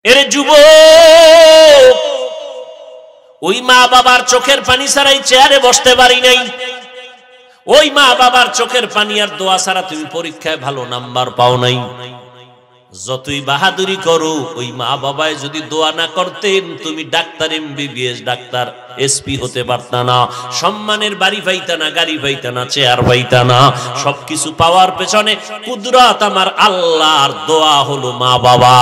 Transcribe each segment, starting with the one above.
এরে যুবক, ওই মা বাবার চোখের পানি ছাড়াই চেয়ারে বসতে পারি নাই। ওই মা বাবার চোখের পানি আর দোয়া ছাড়া তুমি পরীক্ষায় ভালো নাম্বার পাও নাই। যতই বাহাদুরি করো, ওই মা বাবায় যদি দোয়া না করতেন, তুমি ডাক্তার, এমবিবিএস ডাক্তার, এসপি হতে পারতা না, সম্মানের বাড়ি পাইতা না, গাড়ি পাইতা না, চেয়ার পাইতা না। সবকিছু পাওয়ার পেছনে কুদরত আমার আল্লাহর, দোয়া হলো মা বাবা।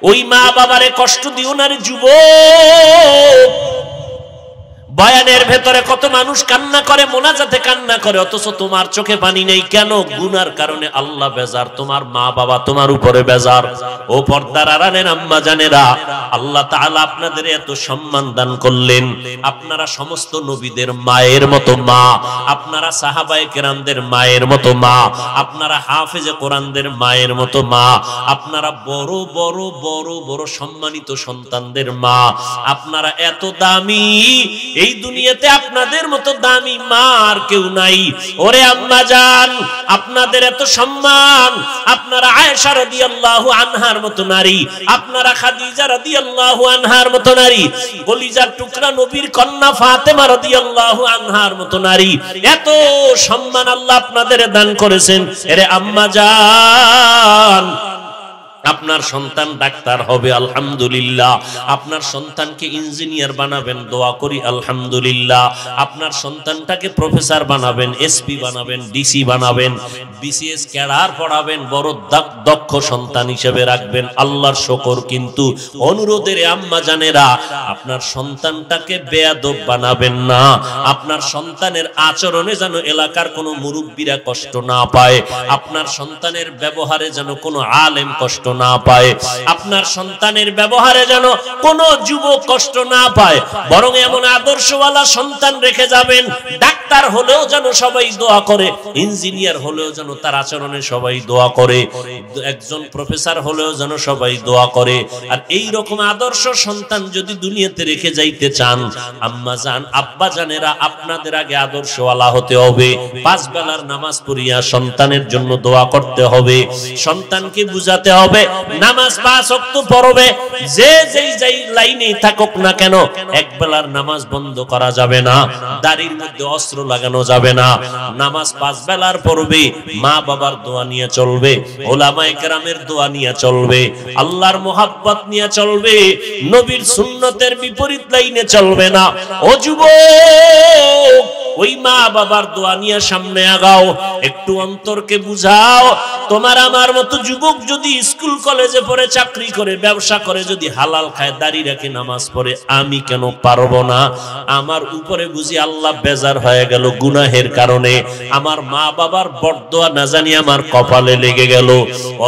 ওই মা বাবারে কষ্ট দিও না রে যুবক। বয়ানের ভেতরে কত মানুষ কান্না করে, মোনাজাতে কান্না করে, অথচ তোমার চোখে পানি নেই কেন? গুনার কারণে আল্লাহ বেজার, তোমার মা বাবা তোমার উপরে বেজার। ও পর্দার আড়ালের আম্মা জানেরা, আল্লাহ তাআলা আপনাদের এত সম্মান দান করলেন। আপনারা সমস্ত নবীদের মায়ের মতো মা, আপনারা সাহাবায়ে কেরামদের মায়ের মতো মা, আপনারা হাফেজে কোরআনদের মায়ের মতো মা, আপনারা বড় বড় বড় বড় সম্মানিত সন্তানদের মা। আপনারা এত দামি, এই দুনিয়াতে আপনাদের মতো দামি মা আর কেউ নাই। ওরে আম্মা জান, আপনাদের এত সম্মান। আপনারা আয়েশা রাদিয়াল্লাহু আনহার মতো নারী, আপনারা খাদিজা রাদিয়াল্লাহু আনহার মতো নারী, কলিজার টুকরা নবীর কন্যা ফাতেমা রাদিয়াল্লাহু আনহার মতো নারী। এত সম্মান আল্লাহ আপনাদের দান করেছেন। এরে আম্মা জান, আপনার সন্তান ডাক্তার হবে, আলহামদুলিল্লাহ। আপনার সন্তানকে ইঞ্জিনিয়ার বানাবেন, দোয়া করি আলহামদুলিল্লাহ। আপনার সন্তানটাকে প্রফেসর বানাবেন, এসপি বানাবেন, ডিসি বানাবেন, বিসিএস ক্যাডার পড়াবেন, বড় দক্ষ সন্তান হিসেবে রাখবেন, আল্লাহর শুকর। কিন্তু অনুরোধের আম্মা জানেরা, আপনার সন্তানটাকে বেয়াদব বানাবেন না। আপনার সন্তানের আচরণে যেন এলাকার কোনো মুরব্বীরা কষ্ট না পায়, আপনার সন্তানের ব্যবহারে যেন কোনো আলেম কষ্ট না পায়, আপনার সন্তানের ব্যবহারে যেন কোনো যুবক কষ্ট না পায়। বরং এমন আদর্শওয়ালা সন্তান রেখে যাবেন, ডাক্তার হলেও যেন সবাই দোয়া করে, ইঞ্জিনিয়ার হলেও যেন তার আচরণে সবাই দোয়া করে, একজন প্রফেসর হলেও যেন সবাই দোয়া করে। আর এই রকম আদর্শ সন্তান যদি দুনিয়াতে রেখে যাইতে চান, আম্মা জান, আব্বা জানেরা, আপনাদের আগে আদর্শওয়ালা হতে হবে। 5 বেলার নামাজ পড়িয়া সন্তানের জন্য দোয়া করতে হবে। সন্তানকে বুঝাতে হবে নামাজ 5 ওয়াক্ত পড়বে, যে যেই লাইনে থাকুক না কেন, এক বেলার নামাজ বন্ধ করা যাবে না, দাড়ির মধ্যে অস্ত্র লাগানো যাবে না। নামাজ 5 বেলার পড়বে, মা বাবার দোয়া নিয়ে চলবে, ওলামায়ে কেরামের দোয়া নিয়ে চলবে, আল্লাহর মোহাব্বত নিয়ে চলবে, নবীর সুন্নতের বিপরীত লাইনে চলবে না। ও যুবক, ওই মা বাবার দোয়া নিয়ে সামনে আগাও, একটু অন্তরকে বুঝাও। তোমার আমার মতো যুবক যদি স্কুল কলেজে পড়ে, চাকরি করে, ব্যবসা করে, যদি হালাল খায়, দাড়ি রাখে, নামাজ পড়ে, আমি কেন পারবো না? আমার উপরে বুঝি আল্লাহ বেজার হয়ে গেল গুনাহের কারণে, আমার মা বাবার বরদোয়া না জানি আমার কপালে লেগে গেল।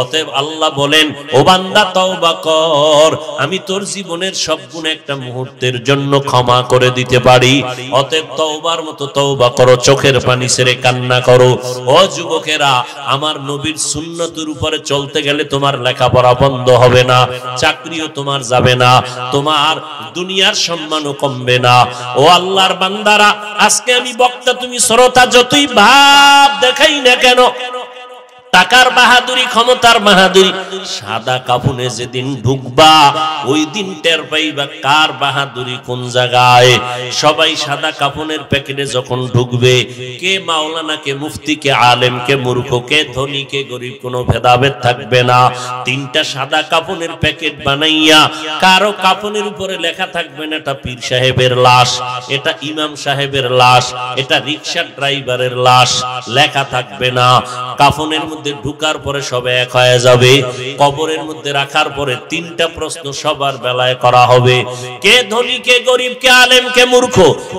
অতএব আল্লাহ বলেন, ও বান্দা তওবা কর, আমি তোর জীবনের সব গুনাহ একটা মুহূর্তের জন্য ক্ষমা করে দিতে পারি। অতএব তওবার মতো তওবা করো, চোখের পানি ছেড়ে কান্না করো। ও যুবকেরা, আমার নবীর সুন্নতের উপরে চলতে গেলে তোমার লেখাপড়া বন্ধ হবে না, চাকরিও তোমার যাবে না, তোমার দুনিয়ার সম্মানও কমবে না। ও আল্লাহর বান্দারা, আজকে আমি বক্তা, তুমি শ্রোতা, যতই ভাব দেখাই না কেন, টাকার বাহাদুরি, ক্ষমতার বাহাদুরি, সাদা কাফনে যেদিন ঢুকবা, ওই দিন টের পাইবা কার বাহাদুরি কোন জায়গায়। সবাই সাদা কাফনের প্যাকেটে যখন ঢুকবে, কে মাওলানা, কে মুফতি, কে আলেম, কে মূর্খ, কে ধনী, কে গরিব, কোনো ভেদাভেদ থাকবে না। 3টা সাদা কাফনের প্যাকেট বানাইয়া, কারো কাফনের উপরে লেখা থাকবে না এটা পীর সাহেবের লাশ, এটা ইমাম সাহেবের লাশ, এটা রিকশা ড্রাইভারের লাশ, লেখা থাকবে না। কাফনের মধ্যে ঢুকার পরে সব এক হয়ে যাবে। কবরের মধ্যে রাখার পরে 3টা প্রশ্ন সবার বেলায় করা হবে, কে ধনী, কে গরিব, কে আলেম, কে মূর্খ,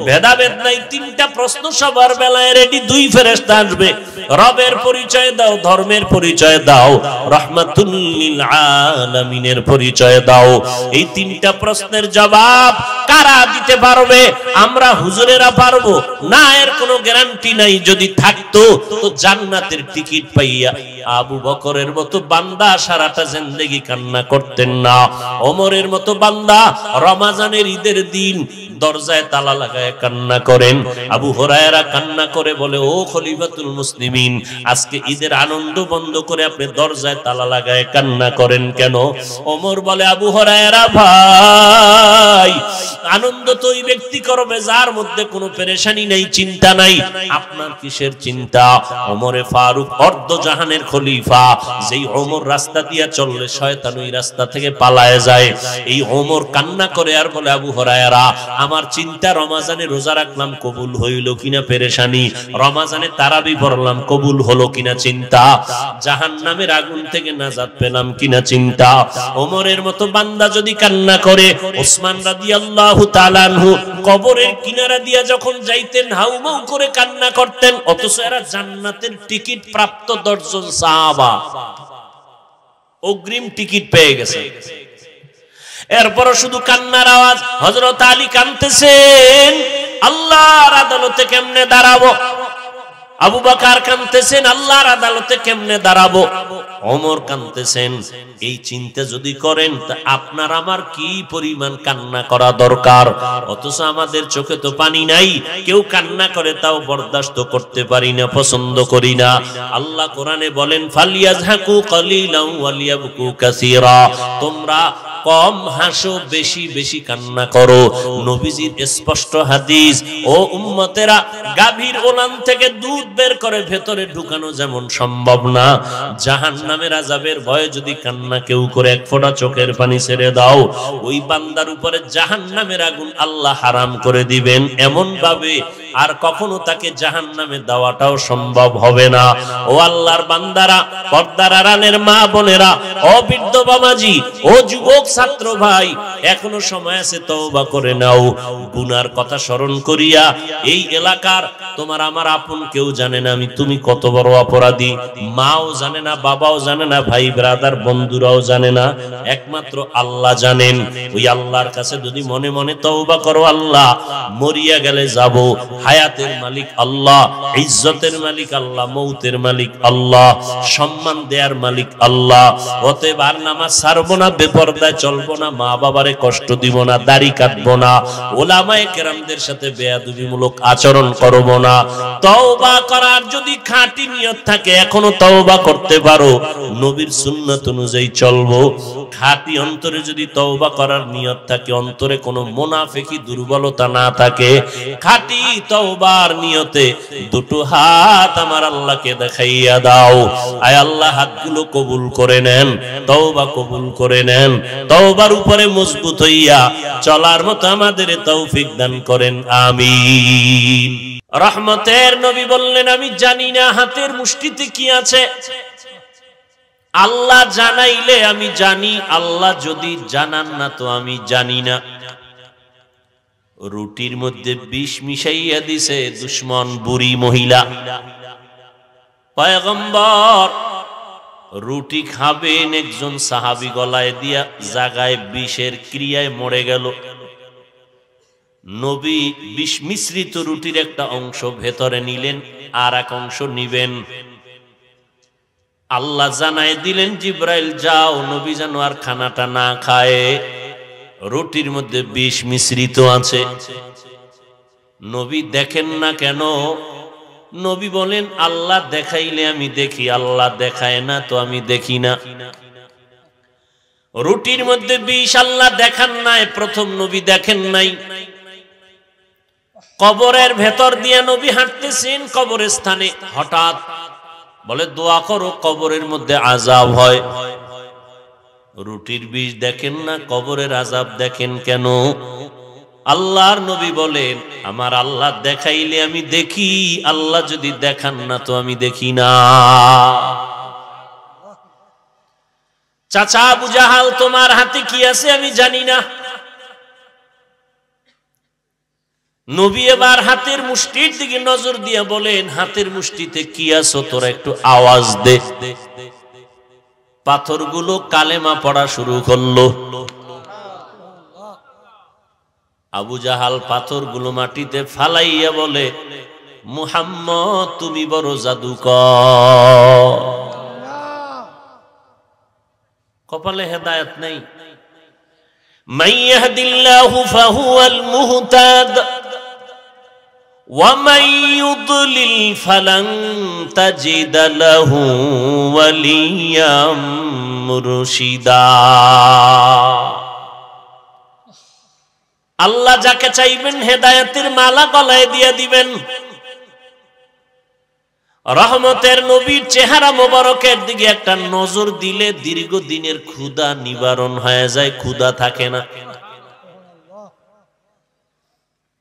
ভেদাভেদ নাই। 3টা প্রশ্ন সবার বেলায় রেডি। 2 ফেরেশতা আসবে, রবের পরিচয় দাও, ধর্মের পরিচয় দাও, রাহমাতুল লিল আলামিনের পরিচয় দাও। এই 3টা প্রশ্নের জবাব কারা দিতে পারবে? আমরা হুজুরেরা পারবো না, এর কোনো গ্যারান্টি নাই। যদি থাকতো তো জান্নাতের টিকিট পাইয়া আবু বকরের মতো বান্দা সারাটা জিন্দেগি কান্না করতেন না। ওমরের মতো বান্দা রমজানের ঈদের দিন দরজায় তালা লাগায় কান্না করেন। আবু হুরায়রা কান্না করে বলে, ও খলিফাতুল মুসলিমিন, আজকে ঈদের আনন্দ বন্ধ করে আপনি দরজায় তালা লাগায় কান্না করেন কেন? ওমর বলে, আবু হুরায়রা ভাই, আনন্দ তো ওই ব্যক্তি করবে যার মধ্যে কোনো পেরেশানি নেই, চিন্তা নাই। আপনার কিসের চিন্তা? ওমরে ফারুক অর্ধ জাহানের খলিফা, যেই ওমর রাস্তা দিয়া চললে শয়তান ওই রাস্তা থেকে পালায় যায়। এই ওমর কান্না করে আর বলে, আবু হুরায়রা, আমার চিন্তা রমজানে রোজা রাখলাম কবুল হইল কিনা পেরেশানি, রমজানে তারাবি পড়লাম কবুল হলো কিনা চিন্তা, জাহান্নামের আগুন থেকে নাজাত পেলাম কিনা চিন্তা। ওমরের মতো বান্দা যদি কান্না করে, ওসমান রাদিয়াল্লাহু তাআলা আনহু কবরের কিনারা দিয়া যখন যাইতেন হাউমাউ করে কান্না করতেন, অথচ এরা জান্নাতের টিকিট প্রাপ্ত 10 জন সাহাবা অগ্রিম টিকিট পেয়ে গেছে। এরপর শুধু কান্নার আওয়াজ। হযরত আলী কাঁদতেছেন, আল্লাহর আদালতে কেমনে দাঁড়াবো? আবু বকর কাঁদতেছেন, আল্লাহর আদালতে কেমনে দাঁড়াবো? ওমর কাঁদতেছেন। এই চিন্তা যদি করেন তা আপনার আমার কি পরিমাণ কান্না করা দরকার। অথচ আমাদের চোখে তো পানি নাই, কেউ কান্না করে তাও বরদাস্ত করতে পারি না, পছন্দ করি না। আল্লাহ কোরআনে বলেন, ফালিয়াজহাকু কালিলান ওয়ালিয়াবকু কাসীরা, তোমরা কম হাসো, বেশি বেশি কান্না করো। নবীজির স্পষ্ট হাদিস, ও উম্মতেরা, গাভীর ওলান থেকে দুধ বের করে ভেতরে ঢুকানো যেমন সম্ভব না, জাহান্নামের আযাবের ভয়ে যদি কান্না কেউ করে এক ফোঁটা চোখের পানি ছেড়ে দাও, ওই বান্দার উপরে জাহান্নামের আগুন আল্লাহ হারাম করে দিবেন এমন ভাবে আর কখনো তাকে জাহান্নামে দেওয়াটাও সম্ভব হবে না। ও আল্লাহর বান্দারা, পর্দার আড়ালের মা বোনেরা, ও বৃদ্ধ বাবাজি, ও যুবক ছাত্র ভাই, এখনো সময় আছে, তওবা করে নাও। গুনার কথা স্মরণ করিয়া, এই এলাকার তোমার আমার আপন কেউ জানে না তুমি কত বড় অপরাধী, মাও জানে না, বাবাও জানে না, ভাই ব্রাদার বন্ধুরাও জানে না, একমাত্র আল্লাহ জানেন। ওই আল্লাহর কাছে যদি মনে মনে তওবা করো, আল্লাহ, মরিয়া গেলে যাব, হায়াতের মালিক আল্লাহ, ইজ্জতের মালিক আল্লাহ, মৌতের মালিক আল্লাহ, সম্মান দেয়ার মালিক আল্লাহ। অতএব আর নামাজ ছাড়বো না, বেপরদায় চলবো না, মা বাবারে কষ্ট দিব না, দাড়ি কাটবো না, ওলামায়ে কেরামদের সাথে বেয়াদবিমূলক আচরণ করব না। তওবা করার যদি খাঁটি নিয়ত থাকে এখনো তওবা করতে পারো, নবীর সুন্নাত অনুযায়ী চলবো। খাঁটি অন্তরে যদি তওবা করার নিয়ত থাকে, অন্তরে কোনো মুনাফিকি দুর্বলতা না থাকে, খাঁটি তওবার নিয়তে দুটো হাত আমার আল্লাহকে দেখাইয়া দাও। আয় আল্লাহ, হাতগুলো কবুল করে নেন, তওবা কবুল করে নেন, তওবার উপরে মজবুত হইয়া চলার মতো আমাদের তৌফিক দান করেন, আমিন। রহমতের নবী বললেন, আমি জানি না হাতের মুষ্টিতে কি আছে, আল্লাহ জানাইলে আমি জানি, আল্লাহ যদি জানান না তো আমি জানি না। রুটির মধ্যে বিষ মিশাইয়া দিছে দুশমন বুড়ি মহিলা। পয়গম্বর রুটি খাবেন, একজন সাহাবী গলায় দিয়া জাগায় বিষের ক্রিয়ায় মরে গেল। নবী বিষ মিশ্রিত রুটির একটা অংশ ভেতরে নিলেন, আর এক অংশ নিবেন। আল্লাহ জানায় দিলেন, জিব্রাইল যাও, নবী যেন আর খানাটা না খায়, রুটির মধ্যে বিষ মিশ্রিত আছে। নবী দেখেন না কেন? নবী বলেন, আল্লাহ দেখাইলে আমি দেখি, আল্লাহ দেখায় না তো আমি দেখি না। রুটির মধ্যে বিষ আল্লাহ দেখান নাই, প্রথম নবী দেখেন নাই। কবরের ভেতর দিয়ে নবী হাঁটতেছেন, কবরের স্থানে হঠাৎ বলে, দোয়া করো কবরের মধ্যে আযাব হয়। রুটির বিষ দেখেন না, কবরের আযাব দেখেন কেন? আল্লাহর নবী বলেন, আমার আল্লাহ দেখাইলে আমি দেখি, আল্লাহ যদি দেখান না তো আমি দেখি না। চাচা আবু জাহাল, তোমার হাতে কি আছে আমি জানি না। নবী এবার হাতের মুষ্টির দিকে নজর দিয়ে বলেন, হাতের মুষ্টিতে কি আছে তোরা একটু আওয়াজ দে। পাথরগুলো কালেমা পড়া শুরু করলো। আবু জাহাল পাথরগুলো মাটিতে ফালাইয়া বলে, মুহাম্মদ তুমি বড় জাদুকর। কপালে হেদায়েত নেই। মান ইয়াহদিল্লাহু ফাহুয়াল মুহতাদ ওয়া মান ইউদ্লিল ফালান তাজিদ লাহু ওয়ালিয়াম মুরশিদা। আল্লাহ যাকে চাইবেন হেদায়েতের মালা গলায় দিয়ে দিবেন। রহমতের নবীর চেহারা মোবারকের দিকে একটা নজর দিলে দীর্ঘদিনের ক্ষুধা নিবারণ হয়ে যায়, ক্ষুধা থাকে না।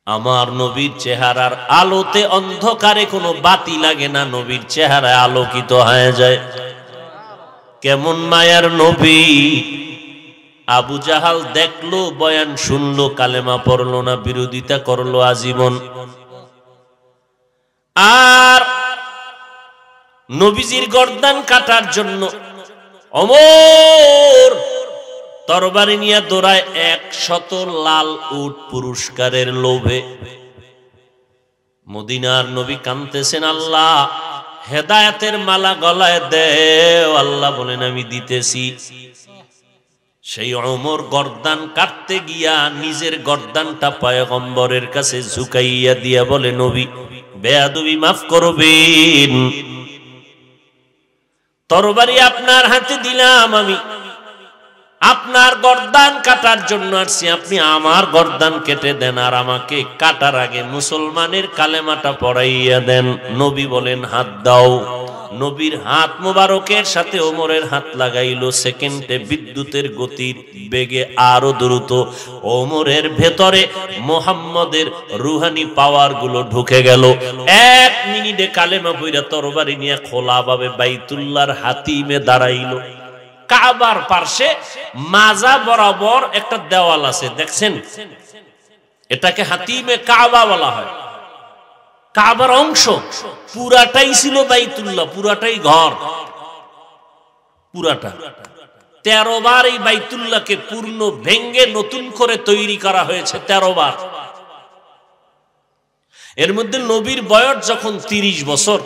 আমার নবীর চেহারার আলোতে অন্ধকারে কোনো বাতি লাগে না, নবীর চেহারায় আলোকিত হয়ে যায়। কেমন মায়ার নবী! আবু জাহাল দেখলো, বয়ান শুনলো, কালেমা পড়লো না, বিরোধিতা করলো আজীবন। আর নবীজির গর্দান কাটার জন্য ওমর তরবারি নিয়ে দৌড়ায় 100 লাল উট পুরস্কারের লোভে। মদিনার নবী কাঁদতেছেন, আল্লাহ হেদায়েতের মালা গলায় দেও। আল্লাহ বলেন আমি দিতেছি। সেই ওমর গর্দান কাটতে গিয়া নিজের গর্দানটা পয়গম্বরের কাছে ঝুঁকাইয়া দিয়া বলে, নবী বেয়াদবি মাফ করবেন, তরবারি আপনার হাতে দিলাম, আমি আপনার গর্দান কাটার জন্য আসছি, আপনি আমার গর্দান কেটে দেন, আর আমাকে কাটার আগে মুসলমানের কালেমাটা পড়াইয়া দেন। নবী বলেন হাত দাও। নবীর হাত মোবারকের সাথে ওমরের হাত লাগাইলো। সেকেন্ডে বিদ্যুতের গতির বেগে আরো দ্রুত ওমরের ভেতরে মুহাম্মদের রুহানি পাওয়ার গুলো ঢুকে গেল। 1 মিনিটে কালেমা পড়া তরবারি নিয়ে খোলাভাবে বাইতুল্লাহর হাতিমে দাঁড়াইলো। কাবার পাশে মাজা বরাবর একটা দেওয়াল আছে, দেখছেন? এটাকে হাতিমে কাবা বলা হয়। কাবার অংশ পুরাটাই ছিল বাইতুল্লাহ, পুরাটাই ঘর, পুরাটা। 13 বার এই বাইতুল্লাহকে পূর্ণ ভেঙ্গে নতুন করে তৈরি করা হয়েছে, 13 বার। এর মধ্যে নবীর বয়স যখন 30 বছর,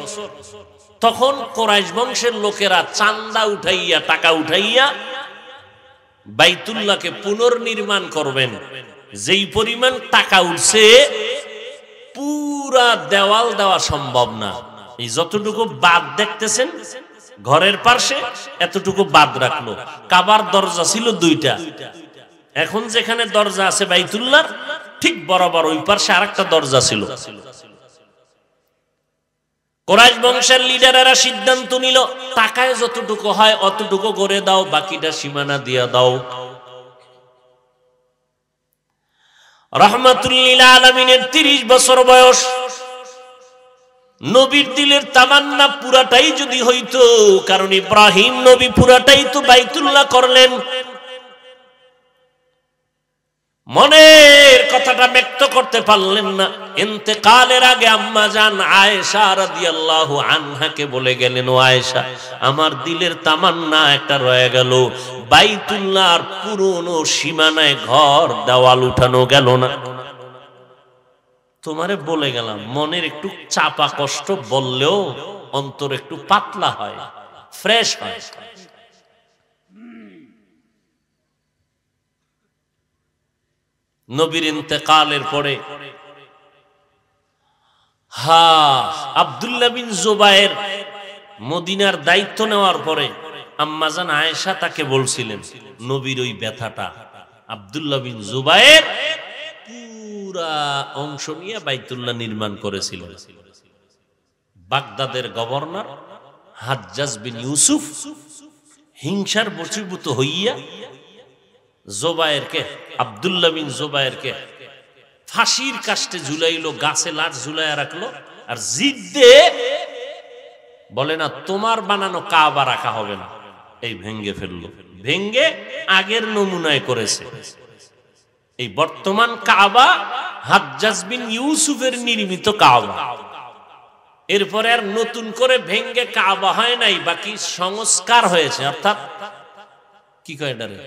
তখন কুরাইশ বংশের লোকেরা চান্দা উঠাইয়া, টাকা উঠাইয়া বাইতুল্লাহকে পুনর্নির্মাণ করবেন। যেই পরিমাণ টাকা উঠছে পুরা দেওয়াল দেওয়া সম্ভব না। এই যতটুকু বাদ দেখতেছেন ঘরের পাশে, এতটুকু বাদ রাখলো। কাবার দরজা ছিল 2টা, এখন যেখানে দরজা আছে বাইতুল্লাহর ঠিক বরাবর ওই পাশে আরেকটা দরজা ছিল। কুরাইশ বংশের লিডারেরা সিদ্ধান্ত নিল, টাকায় যতটুকু হয় অতটুকু করে দাও, বাকিটা সীমানা দিয়া দাও। রাহমাতুল লিল আলামিনের 30 বছর বয়স। নবীর দিলের তামান্না পুরাটাই যদি হইতো, কারণ ইব্রাহিম নবী পুরাটাই তো বাইতুল্লাহ করলেন। মনের কথাটা ব্যক্ত করতে পারলেন না। ইন্তেকালের আগে আম্মা জান আয়েশা রাদিয়াল্লাহু আনহাকে বলে গেলেন, ও আয়েশা, আমার দিলের তামান্না একটা রয়ে গেল, বাইতুল্লাহর পুরনো সীমানায় ঘর দেওয়াল উঠানো গেল না। তোমারে বলে গেলাম, মনের একটু চাপা কষ্ট বললেও অন্তর একটু পাতলা হয়, ফ্রেশ হয়। নবীর ইন্তেকালের পরে আব্দুল্লাহ বিন জুবায়ের মদিনার দায়িত্ব নেওয়ার পরে আম্মাজান আয়েশা তাকে বলছিলেন নবীর ওই ব্যথাটা। আব্দুল্লাহ বিন জুবায়ের পুরা অংশ নিয়ে বাইতুল্লাহ নির্মাণ করেছিল। বাগদাদের গভর্নর হাজ্জাজ বিন ইউসুফ হিংসার বশীভূত হইয়া জুবায়েরকে, আব্দুল্লাহ বিন জুবায়েরকে ফাঁসির কাস্টে ঝুলাইলো, গাছে লাঠ ঝুলাইয়া রাখলো, আর জিদ্দে বলে না তোমার বানানো কাবা রাখা হবে না, এই ভেঙ্গে ফেললো। ভেঙ্গে আগের নমুনায় করেছে। এই বর্তমান কাবা হাজ্জাজ বিন ইউসুফের নির্মিত কাবা। এরপরে আর নতুন করে ভেঙ্গে কাবা হয় নাই, বাকি সংস্কার হয়েছে। অর্থাৎ কি কয় এটারে?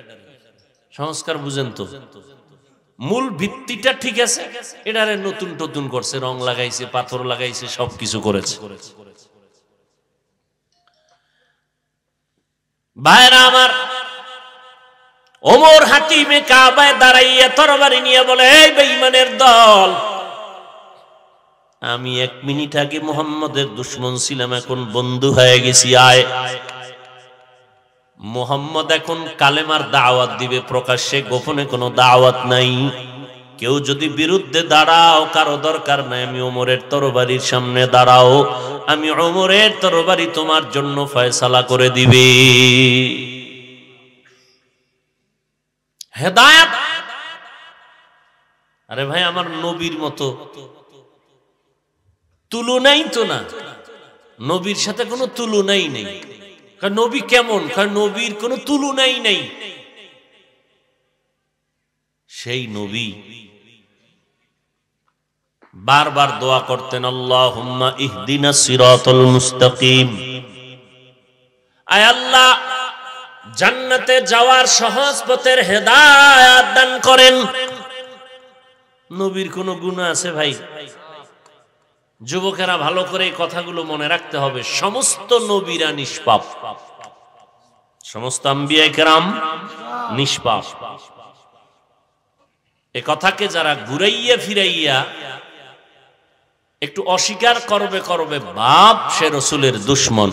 সংস্কার বুঝেন তো? মূল ভিত্তিটা ঠিক আছে, এটারে নতুন নতুন করছে, রং লাগাইছে, পাথর লাগাইছে, সবকিছু করেছে। ভাইরা আমার, ওমর হাতিমে কাবায় দাঁড়াইয়া তরবারি নিয়ে বলে, এই বেঈমানের দল, আমি 1 মিনিট আগে মুহাম্মদের দুশমন ছিলাম, এখন বন্ধু হয়ে গেছি। আয়, মুহাম্মদ এখন কালেমার দাওয়াত দিবে প্রকাশ্যে, গোপনে কোনো দাওয়াত নাই। কেউ যদি বিরুদ্ধে দাঁড়াও, কারো দরকার নাই, আমি ওমরের তরবারির সামনে দাঁড়াও, আমি ওমরের তরবারি তোমার জন্য ফয়সালা করে দিবে। হেদায়েত। আরে ভাই, আমার নবীর মতো তুলনাই তো না, নবীর সাথে কোনো তুলনাই নেই। কারণ নবী কেমন, কারণ নবীর কোনো তুলনাই নেই। সেই নবী বারবার দোয়া করতেন, আল্লাহুম্মা ইহদিনাস সিরাতাল মুস্তাকিম, আয় আল্লাহ জান্নাতে যাওয়ার সহজ পথের হেদায়েত দান করেন। নবীর কোনো গুনাহ আছে ভাই? যুবকেরা ভালো করে এই কথাগুলো মনে রাখতে হবে। সমস্ত নবীরা নিষ্পাপ, সমস্ত আম্বিয়া কেরাম নিষ্পাপ। এ কথাকে যারা ঘুরাইয়া ফিরাইয়া একটু অস্বীকার করবে বাপ, সে রাসূলের দুশমন।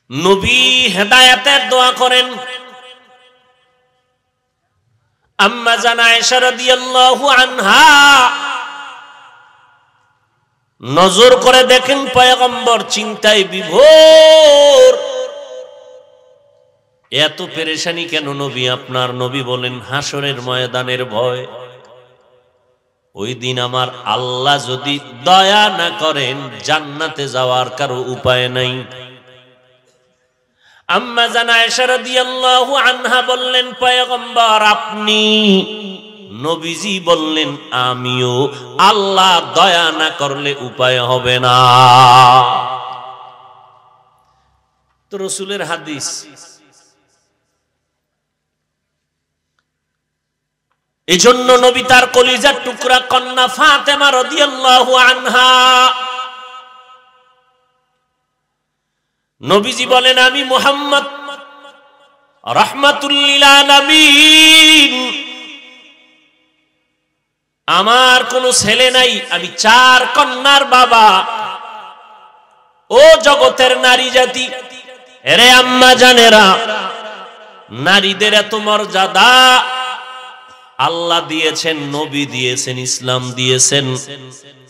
নবী হেদায়েতের দোয়া করেন। আম্মা জান আয়েশা রাদিয়াল্লাহু আনহা নজর করে দেখেন পয়গম্বর চিন্তায় বিভোর। এত পেরেশানি কেন নবী আপনার? নবী বলেন, হাসরের ময়দানের ভয়। ওই দিন আমার আল্লাহ যদি দয়া না করেন, জান্নাতে যাওয়ার কারো উপায় নাই। আম্মা জান আয়েশা রাদিয়াল্লাহু আনহা বললেন, পয়গম্বর আপনি? নবীজি বললেন, আমিও। আল্লাহ দয়া না করলে উপায় হবে না। তো রাসূলের হাদিস। এজন্য নবী তার কলিজার টুকরা কন্যা ফাতেমা রাদিয়াল্লাহু আনহা, নবীজি বলেন, আমি মুহাম্মদ রাহমাতুল লিল আলামিন, আমার কোনো ছেলে নাই, আমি 4 কন্যার বাবা। ও জগতের নারী জাতি, এরে আম্মা জানেরা, নারীদের এত মর্যাদা আল্লাহ দিয়েছেন, নবী দিয়েছেন, ইসলাম দিয়েছেন।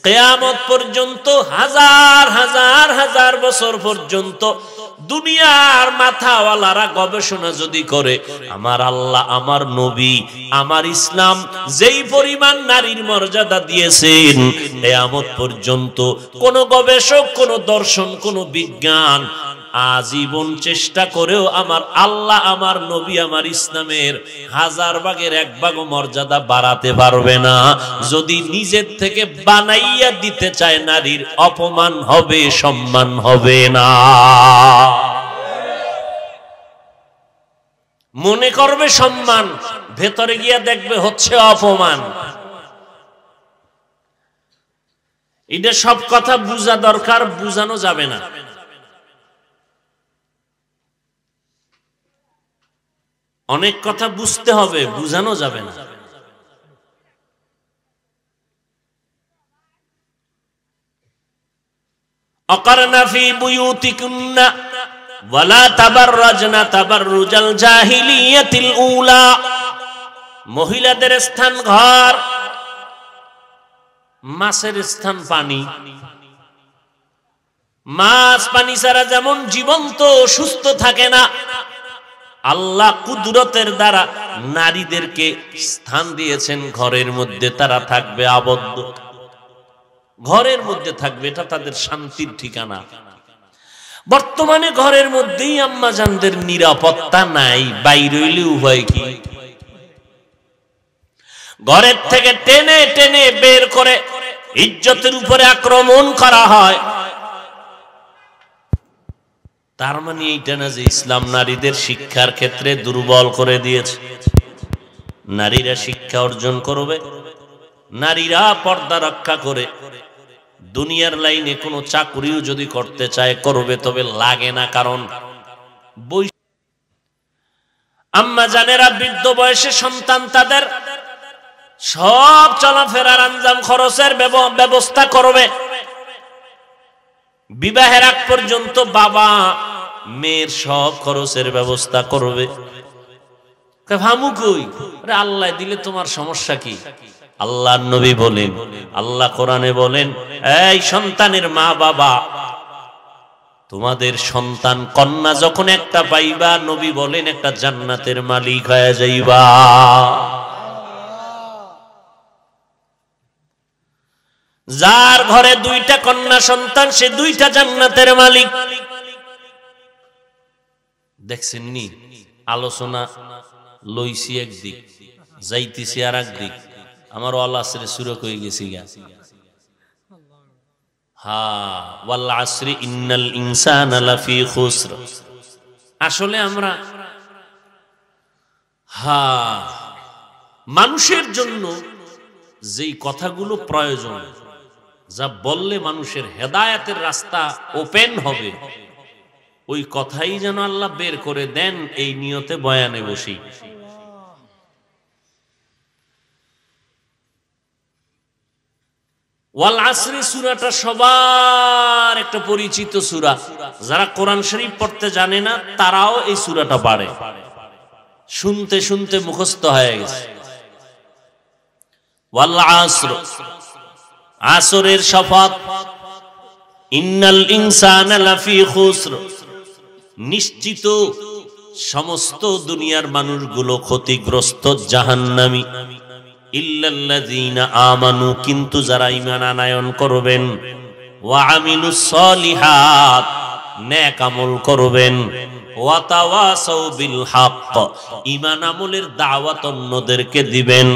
কিয়ামত পর্যন্ত হাজার হাজার হাজার বছর পর্যন্ত দুনিয়ার মাথাওয়ালারা গবেষণা যদি করে, আমার আল্লাহ, আমার নবী, আমার ইসলাম যেই পরিমাণ নারীর মর্যাদা দিয়েছেন, কিয়ামত পর্যন্ত কোন গবেষক, কোন দর্শন, কোন বিজ্ঞান আজীবন চেষ্টা করেও আমার আল্লাহ, আমার নবী, আমার ইসলামের 1000 ভাগের 1 ভাগও মর্যাদা বাড়াতে পারবে না। যদি নিজের থেকে বানাইয়া দিতে চায়, নারীর অপমান হবে, সম্মান হবে না। মনে করবে সম্মান, ভেতরে গিয়া দেখবে হচ্ছে অপমান। এটা সব কথা বুঝা দরকার, বুঝানো যাবে না। অনেক কথা বুঝতে হবে, বুঝানো যাবে না। আকারনা ফি বুয়ুতিকুন্না ওয়ালা তাবাররাজনা তাবাররুজাল জাহিলিয়াতিল উলা। মহিলাদের স্থান ঘর, মাছের স্থান পানি। মাছ পানি ছাড়া যেমন জীবন্ত সুস্থ থাকে না, আল্লাহ কুদরতের দ্বারা নারীদেরকে স্থান দিয়েছেন ঘরের মধ্যে। তারা থাকবে আবদ্ধ, ঘরের মধ্যে থাকবে, এটা তাদের শান্তির ঠিকানা। বর্তমানে ঘরের মধ্যেই আম্মা জানদের নিরাপত্তা নাই, বাইরে হইলে উভয় কি? ঘরের থেকে টেনে টেনে বের করে ইজ্জতের উপরে আক্রমণ করা হয়। তার মানে এইটা না যে ইসলাম নারীদের শিক্ষার ক্ষেত্রে দুর্বল করে দিয়েছে। নারীরা শিক্ষা অর্জন করবে, নারীরা পর্দা রক্ষা করে দুনিয়ার লাইনে কোনো চাকরিও যদি করতে চায় করবে, তবে লাগে না। কারণ আম্মা জানেরা বৃদ্ধ বয়সে সন্তান তাদের সব চলাফেরার আঞ্জাম খরচের ব্যবস্থা করবে। বিবাহের আগ পর্যন্ত বাবা মেয়ের সব খরচের ব্যবস্থা করবে। ভামু কই? আল্লাহ দিলে তোমার সমস্যা কি? আল্লাহর নবী বলেন, আল্লাহ কোরআনে বলেন, এই সন্তানের মা বাবা, তোমাদের সন্তান কন্যা যখন একটা পাইবা, নবী বলেন একটা জান্নাতের মালিক হয়ে যাইবা। যার ঘরে দুইটা কন্যা সন্তান, সে দুইটা জান্নাতের মালিক। দেখছেন নি, আলোচনা লইছি একদিক, যাইতেছি আর একদিক। আমার ওয়াল আসরে সুরক হয়ে গেছি গা। ওয়াল আসরি ইন্নাল ইনসানা লাফি খুসর। আসলে আমরা মানুষের জন্য যেই কথাগুলো প্রয়োজন, যা বললে মানুষের হেদায়েতের রাস্তা ওপেন হবে, ওই কথাই যেন আল্লাহ বের করে দেন, এই নিয়তে বয়ানে বসি। ওয়াল আসরি সূরাটা সবার একটা পরিচিত সূরা। যারা কোরআন শরীফ পড়তে জানে না তারাও এই সূরাটা পারে, শুনতে শুনতে মুখস্থ হয়ে গেছে। ওয়াল আসর, আসরের শপথ। ইন্নাল ইনসানা লাফি খুসর, নিশ্চিত সমস্ত দুনিয়ার মানুষগুলো ক্ষতিগ্রস্ত, জাহান্নামী। ইল্লাল্লাযীনা আমানু, কিন্তু যারা ঈমান আনয়ন করবেন, ওয়া আমিলুস সলিহাত, নেক আমল করবেন, ওয়া তাওয়াসাউ বিল হক, ঈমান আমলের দাওয়াত অন্যদেরকে দিবেন,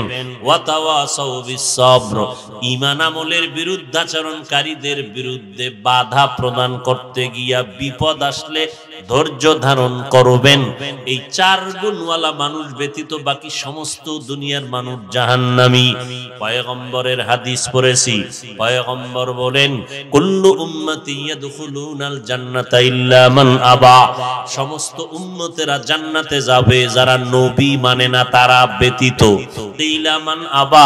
ওয়া তাওয়াসাউ বিস সবর, ঈমান আমলের বিরুদ্ধাচরণকারীদের বিরুদ্ধে বাধা প্রদান করতে গিয়া বিপদ আসলে ধৈর্য ধারণ করবেন। এই চার গুণওয়ালা মানুষ ব্যতীত বাকি সমস্ত দুনিয়ার মানুষ জাহান্নামী। পয়গম্বরের হাদিস পড়েছি, পয়গম্বর বলেন, কুল্লু উম্মতি ইয়াদখুলুনাল জান্নাতা ইল্লা মান আবা, সমস্ত উম্মতেরা জান্নাতে যাবে যারা নবী মানে না তারা ব্যতীত। ইল্লা মান আবা,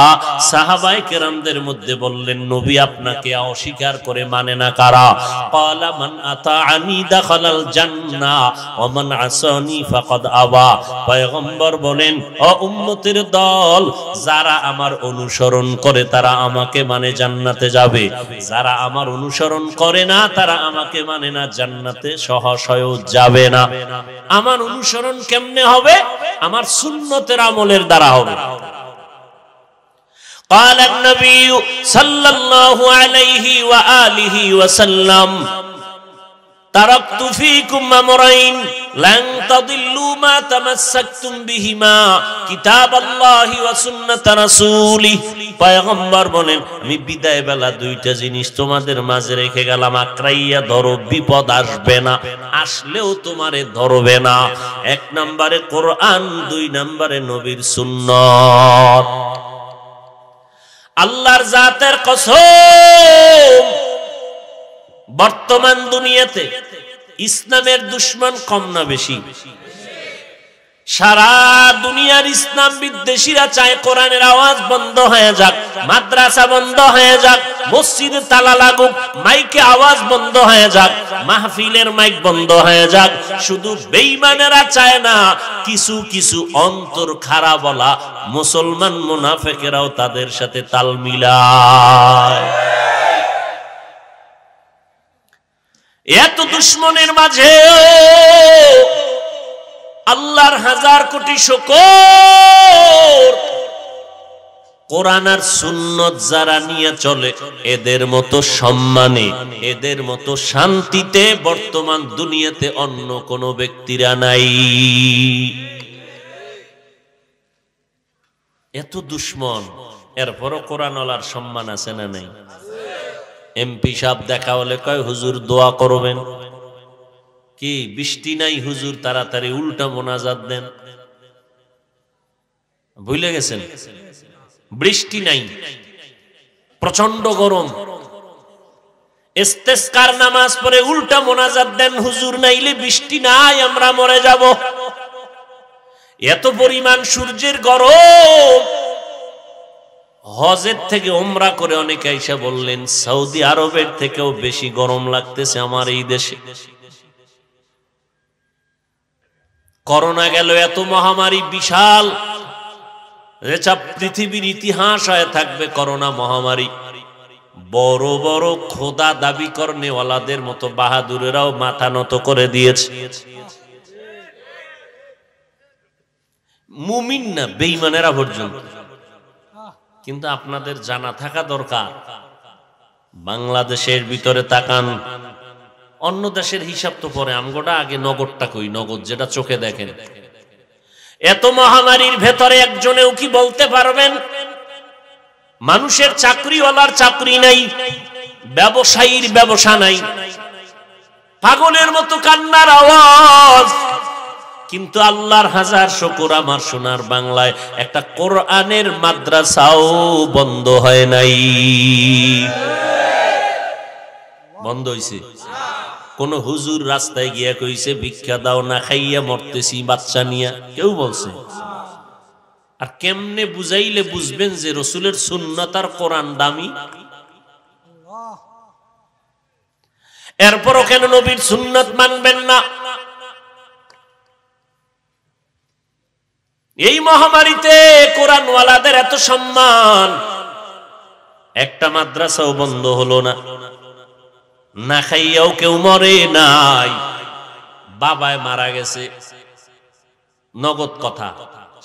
সাহাবায়ে কেরামদের মধ্যে বললেন, নবী আপনাকে অস্বীকার করে মানে না কারা? ক্বালা মান আতাআনি দাখালাল জান্নাহ ওয়া মান আসানি ফাকাদ আবা। পয়গম্বর বলেন, ও উম্মতের দল, যারা আমার অনুসরণ করে তারা আমাকে মানে জান্নাতে যাবে, যারা আমার অনুসরণ করে না তারা আমাকে মানে না, জান্নাতে সহসয় যাবে না। আমার অনুসরণ কেমনে হবে? আমার সুন্নতের আমলের দ্বারা হবে। قال النبي صلى الله عليه وآله وسلم تركت فيكم أمرين لن تضلوا ما تمسكتم بهما كتاب الله وسنة رسوله। পয়গম্বর বলেন, আমি বিদায় বেলা দুইটা জিনিস তোমাদের মাঝে রেখে গেলাম, আঁকড়াইয়া ধরো, বিপদ আসবে না, আসলেও তোমারে ধরবে না। এক নম্বরে কোরআন, দুই নম্বরে নবীর সুন্নাত। আল্লাহর জাতের কসম, বর্তমান দুনিয়াতে ইসলামের দুশমন কম না বেশি? সারা দুনিয়ার ইসলাম বিদ্বেষীরা চায় কোরআনের আওয়াজ বন্ধ হয়ে যাক, মাদ্রাসা বন্ধ হয়ে যাক, মসজিদে তালা লাগুক, মাইকে আওয়াজ বন্ধ হয়ে যাক, মাহফিলের মাইক বন্ধ হয়ে যাক। শুধু বেঈমানেরা চায় না, কিছু কিছু অন্তর খারাপ বলা মুসলমান মুনাফিকেরাও তাদের সাথে তাল মিলায়। এত দুশমনের মাঝে আল্লাহর হাজার কোটি শুকর, কোরআন আর সুন্নত যারা নিয়ে চলে, এদের মতো সম্মানে, এদের মতো শান্তিতে বর্তমান দুনিয়াতে অন্য কোন ব্যক্তিরা নাই। এত দুশমন, এরপরও কোরআনওয়ালার সম্মান আছে না নাই? এমপি সাহেব দেখা হলে কয় হুজুর দোয়া করবেন, কি বৃষ্টি নাই হুজুর, তাড়াতাড়ি উল্টা মোনাজাত দেন। ভুলে গেছেন? বৃষ্টি নাই, প্রচন্ড গরম, ইস্তেসকার নামাজ পড়ে উল্টা মোনাজাত দেন, হুজুর নাইলে বৃষ্টি নাই, আমরা মরে যাব। এত পরিমাণ সূর্যের গরম। হজের থেকে উমরা করে অনেকে আইসা বললেন সৌদি আরবের থেকেও বেশি গরম লাগতেছে আমার এই দেশে। করোনা গেল, এত মহামারী বিশাল, যেটা পৃথিবীর ইতিহাস হয়ে থাকবে করোনা মহামারী। বড় বড় খোদা দাবি করনেওয়ালাদের মতো বাহাদুরেরাও মাথা নত করে দিয়েছে। মুমিন না, বেঈমানেরা পর্যন্ত। কিন্তু আপনাদের জানা থাকা দরকার, বাংলাদেশের ভিতরে তাকান, অন্য দেশের হিসাব তো পরে, আমগোটা আগে নগদটা কই, নগদ যেটা চোখে দেখেন। এত মহামারীর ভেতরে একজনেও কি বলতে পারবেন মানুষের চাকরিওয়ালার চাকরি নাই, ব্যবসায়ীর ব্যবসা নাই? পাগলের মতো কান্নার আওয়াজ। কিন্তু আল্লাহর হাজার শুকর, আমার সোনার বাংলায় একটা কোরআনের মাদ্রাসাও বন্ধ হয় নাই। বন্ধ হইছে? কোন হুজুর রাস্তায় গিয়া কইছে ভিক্ষা দাও, না খাইয়া মরতেছি বাচ্চা নিয়া? কেউ বলছে? আর কেমনে বুঝাইলে বুঝবেন যে রসুলের সুন্নাত আর কোরআন দামি? এরপরও কেন নবীর সুন্নাত মানবেন না? এই মহামারীতে কোরআনওয়ালাদের এত সম্মান, একটা মাদ্রাসাও বন্ধ হলো না, না খাইয়াও কেউ মরে নাই। বাবায় মারা গেছে, নগদ কথা,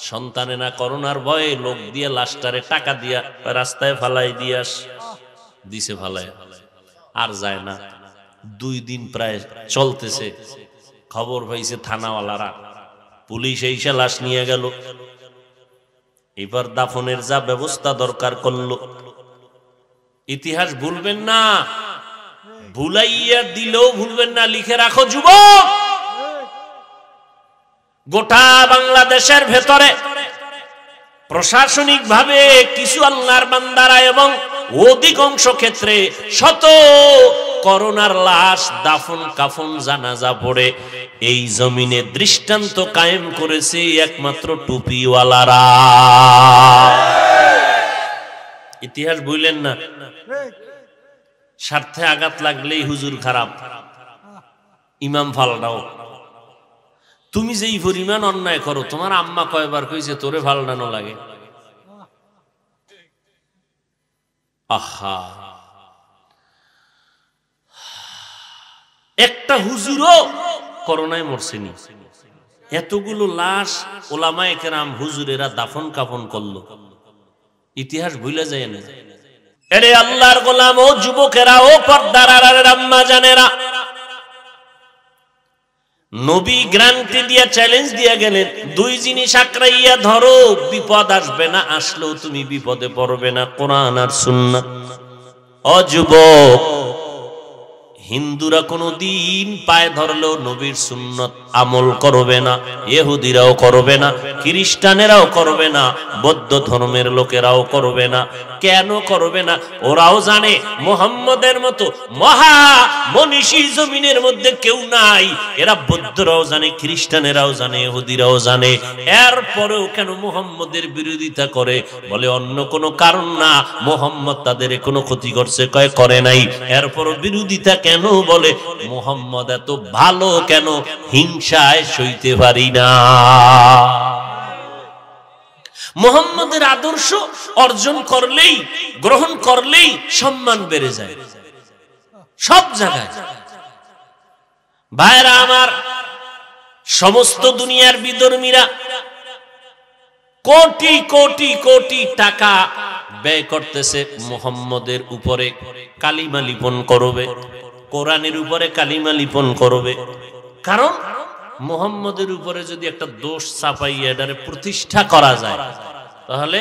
সন্তানে না করোনার ভয়ে লোক দিয়ে লাশটারে টাকা দিয়া রাস্তায় ফালাই দিয়াস দিছে, ফালাই আর যায় না। 2 দিন প্রায় চলতেছে, খবর পাইছে থানাওয়ালারা, পুলিশ এসে লাশ নিয়ে গেল। এবার দাফনের যা ব্যবস্থা দরকার করলো। ইতিহাস ভুলবেন না, ভুলাইয়া দিলেও ভুলবেন না, লিখে রাখো যুবক। গোটা বাংলাদেশের ভেতরে প্রশাসনিক ভাবে কিছু আল্লাহর বান্দারা এবং অধিকাংশ ক্ষেত্রে শত করোনার লাশ দাফন কাফন জানাজা পড়ে এই জমিনে দৃষ্টান্ত কায়েম করেছে একমাত্র টুপিওয়ালারা। ইতিহাস ভুলেন না। স্বার্থে আঘাত লাগলেই হুজুর খারাপ, ইমাম ফালটাও। তুমি যেই পরিমাণ অন্যায় করো, তোমার আম্মা কয়বার কইছে তোরে ফালটানো লাগে? আহা, একটা হুজুরও করোনায় মরছেনি। এতগুলো লাশ ওলামায়ে কেরাম হুজুরেরা দাফন কাফন করলো, ইতিহাস ভুলে যায় না। এরে আল্লাহর গোলাম ও যুবকেরা, ও পর্দার আড়ালের আম্মা জানেরা, নবী গ্যারান্টি দিয়ে চ্যালেঞ্জ দিয়ে গেলেন, 2 জিনিস আঁকড়াইয়া ধরো, বিপদ আসবে না, আসলেও তুমি বিপদে পড়বে না, কোরআন আর সুন্নাত। ও যুবক, হিন্দুরা কোনদিন পায়ে ধরলেও নবীর সুন্নত আমল করবে না, ইহুদিরাও করবে না, খ্রিস্টানেরাও করবে না, বৌদ্ধ ধর্মের লোকেরাও করবে না। কেন করবে না? ওরাও জানে মুহাম্মদের মতো মহা মনীষী জমিনের মধ্যে কেউ নাই। এরা বৌদ্ধরাও জানে, খ্রিস্টানেরাও জানে, ইহুদিরাও জানে। এরপরেও কেন মুহাম্মদের বিরোধিতা করে? বলে অন্য কোনো কারণ না, মুহাম্মদ তাদের কোনো ক্ষতি করছে? কয় করে নাই। এরপরও বিরোধিতা কেন? বলে মুহাম্মদ এত ভালো, কেন হিংসায় সইতে পারি না। মুহাম্মদের আদর্শ অর্জন করলেই, গ্রহণ করলেই সম্মান বেড়ে যায় সব জায়গায়। ভাইরা আমার, সমস্ত দুনিয়ার বিধর্মীরা কোটি কোটি কোটি টাকা ব্যয় করতেছে মুহাম্মদের উপরে, কালিমা লিপন করবে, কোরআনের উপরে কালিমা লিপন করবে। কারণ মুহাম্মদের উপরে যদি একটা দোষ চাপাইয়া এটারে প্রতিষ্ঠা করা যায়, তাহলে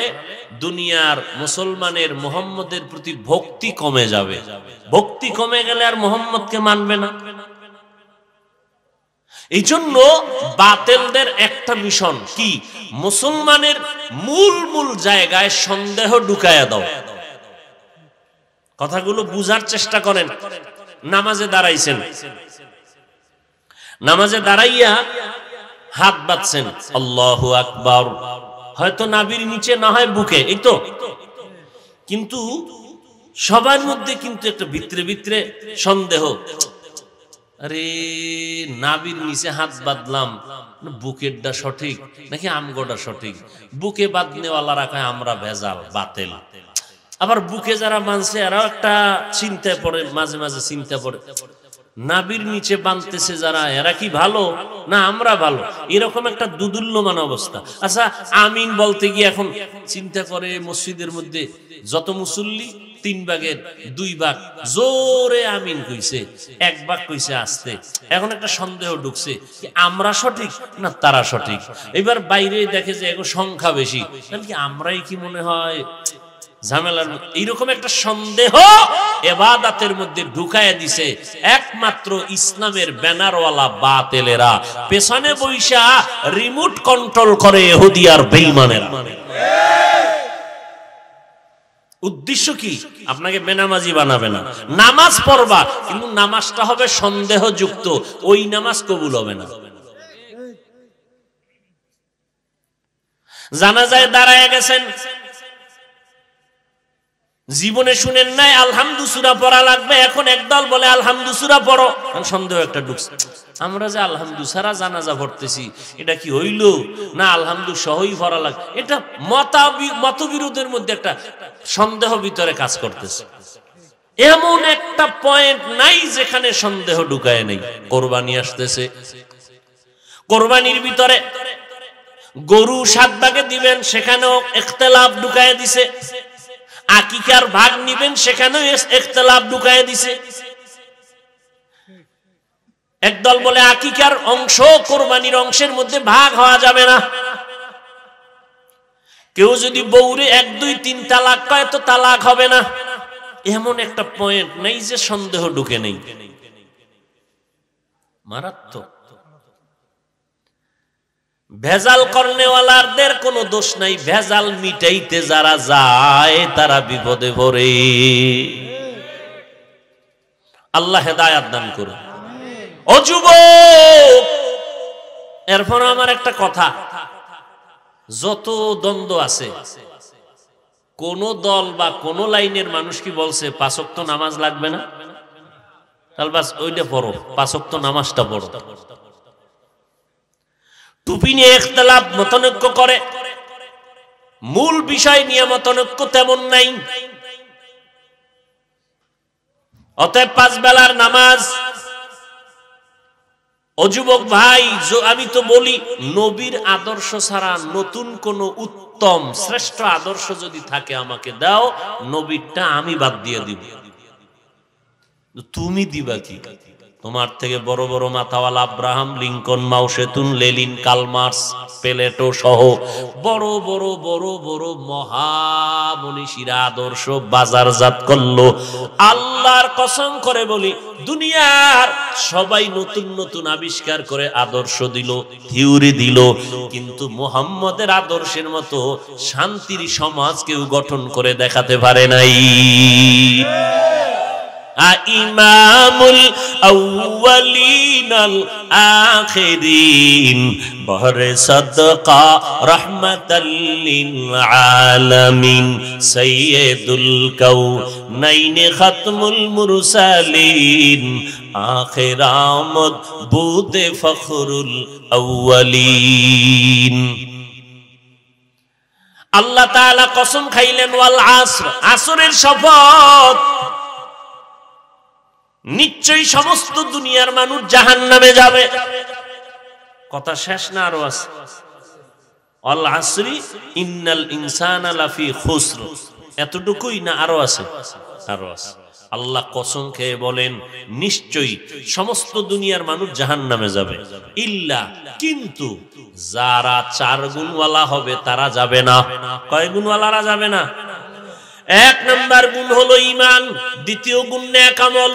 দুনিয়ার মুসলমানের মুহাম্মদের প্রতি ভক্তি কমে যাবে। ভক্তি কমে গেলে আর মুহাম্মদকে মানবে না। এই জন্য বাতিলদের একটা মিশন কি, মুসলমানের মূল মূল জায়গায় সন্দেহ ঢুকায়া দাও। কথাগুলো বুঝার চেষ্টা করেন। নামাজে দাঁড়াইছেন, নামাজে দাঁড়াইয়া হাত বাঁধছেন, আল্লাহু আকবার, হয়তো নাভির নিচে না হয় বুকে, এই তো, কিন্তু সবার মধ্যে কিন্তু একটা ভিতরে ভিতরে সন্দেহ, আরে নাভির নিচে হাত বাঁধলাম, বুকেরটা সঠিক নাকি আমগোটা সঠিক? বুকে বাঁধনেওয়ালা রাখায় আমরা ভেজাল, বাতিল। আবার বুকে যারা মানছে এরাও একটা চিন্তায় পড়ে, মাঝে মাঝে চিন্তা পড়ে, নাভির নিচে বাঁধতেছে যারা, এরা কি ভালো না আমরা ভালো? এরকম একটা দুদুল্যমান অবস্থা। আচ্ছা, আমিন বলতে গিয়ে এখন চিন্তা করে, মসজিদের মধ্যে যত মুসল্লি 3 ভাগের 2 ভাগ জোরে আমিন কইছে, 1 ভাগ কইছে আস্তে। এখন একটা সন্দেহ ঢুকছে, আমরা সঠিক না তারা সঠিক? এবার বাইরে দেখে যে এগো সংখ্যা বেশি, তাহলে কি আমরাই কি মনে হয় ঝামেলার? এইরকম একটা সন্দেহ ইবাদতের মধ্যে ঢুকায়া দিছে একমাত্র ইসলামের ব্যানারওয়ালা বাতিলেরা, পেছনে বইসা রিমোট কন্ট্রোল করে ইহুদি আর বেঈমানেরা। উদ্দেশ্য কি? আপনাকে বেনামাজি বানাবে না, নামাজ পড়বা, কিন্তু নামাজটা হবে সন্দেহযুক্ত, ওই নামাজ কবুল হবে না। জানাজায় দাঁড়ায় গেছেন, জীবনে শুনেন নাই আলহামদু সূরা পড়া লাগবে, এখন একদল বলে আলহামদু সূরা পড়ো, সন্দেহ একটা ঢুকছে, আমরা যে আলহামদু ছাড়া জানাজা পড়তেছি, এটা কি হইল না আলহামদু সহই পড়া লাগবে? এটা মতবিরোধের মধ্যে একটা সন্দেহ ভিতরে কাজ করতেছে। এমন একটা পয়েন্ট নাই যেখানে সন্দেহ ঢুকায় নেই। কোরবানি আসতেছে, কোরবানির ভিতরে গরু 7 ভাগে দিবেন, সেখানেও ইখতিলাফ ঢুকায় দিছে। আকিকার ভাগ নিবেন, সেখানেও ইখতিলাফ ঢুকায় দিছে। একদল বলে আকিকার অংশ কোরবানির অংশের মধ্যে ভাগ হওয়া যাবে না। কেউ যদি বউরে 1, 2, 3 তালাক কয় তো তালাক হবে না। এমন একটা পয়েন্ট নেই যে সন্দেহ ঢুকে নেই। মারাত্মক। ভেজাল করনেওয়ালাদের কোনো দোষ নাই, ভেজাল মিটাইতে যারা যায় তারা বিপদে পড়ে। আল্লাহ হেদায়েত দান করুন। ও যুবক, এরপর আমার একটা কথা, যত দ্বন্দ্ব আছে, কোন দল বা কোন লাইনের মানুষ কি বলছে 5 ওয়াক্ত নামাজ লাগবে না? তাহলে বাস ওইটা পড়ো, 5 ওয়াক্ত নামাজটা পড়ো। টুপি নিয়ে ইখতিলাফ মতনৈক্য করে, মূল বিষয় নিয়ে মতনৈক্য তেমন নাই। অতএব 5 বেলার নামাজ। ও যুবক ভাই, আমি তো বলি নবীর আদর্শ ছাড়া নতুন কোন উত্তম শ্রেষ্ঠ আদর্শ যদি থাকে আমাকে দাও, নবীরটা আমি বাদ দিয়ে দিব। তুমি দিবা কি? তোমার থেকে বড় বড় মাথাওয়ালা আব্রাহাম লিঙ্কন, মাও সেতুন, লেনিন, কার্ল মার্কস, প্লেটো সহ বড় বড় বড় বড় মহামনীষীরা আদর্শ বাজারজাত করলো। আল্লাহর কসম করে বলি, দুনিয়ার সবাই নতুন নতুন আবিষ্কার করে আদর্শ দিল, থিওরি দিল, কিন্তু মুহাম্মদের আদর্শের মতো শান্তির সমাজ কেউ গঠন করে দেখাতে পারে নাই। ইমামুল আউয়ালিনাল আখিরিন বহরে সাদকা রাহমাতাল লিল আলামিন সাইয়্যিদুল কাউনাইন খাতমুল মুরসালিন আখির আমদ বুতে ফখরুল আউয়ালিন। আল্লাহ তাআলা কসম খাইলেন, ওয়াল আসর, আসরের শপথ, নিশ্চয়ই সমস্ত দুনিয়ার মানুষ জাহান্নামে যাবে। কথা শেষ না আরো আছে? আল আসরি ইন্নাল ইনসানা লাফি খুসর, এতটুকুই না আরো আছে? আরো আছে। আল্লাহ কসম খেয়ে বলেন, নিশ্চয়ই সমস্ত দুনিয়ার মানুষ জাহান্নামে যাবে, ইল্লা, কিন্তু যারা 4 গুণওয়ালা হবে তারা যাবে না। কয় গুণওয়ালারা যাবে না? 1 নাম্বার গুণ হলো ঈমান, দ্বিতীয় গুণ নেক আমল,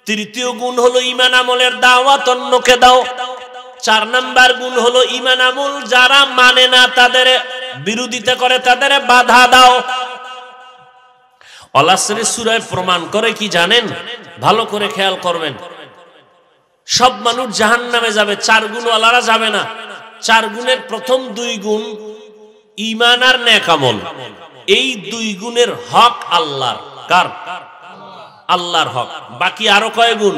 তৃতীয় গুণ হলো ঈমান আমলের দাওয়াত অন্যকে দাও। 4 নাম্বার গুণ হলো ঈমান আমল যারা মানে না তাদের বিরোধিতা করে, তাদের বাধা দাও। আল আসরের সূরায় প্রমাণ করে কি জানেন? ভালো করে খেয়াল করবেন। সব মানুষ জাহান্নামে যাবে, 4 গুণওয়ালারা যাবে না। 4 গুণের প্রথম 2 গুণ ঈমান আর নেক আমল। এই 2 গুণের হক আল্লাহর। কার? আল্লাহর হক। বাকি আরো কয় গুণ?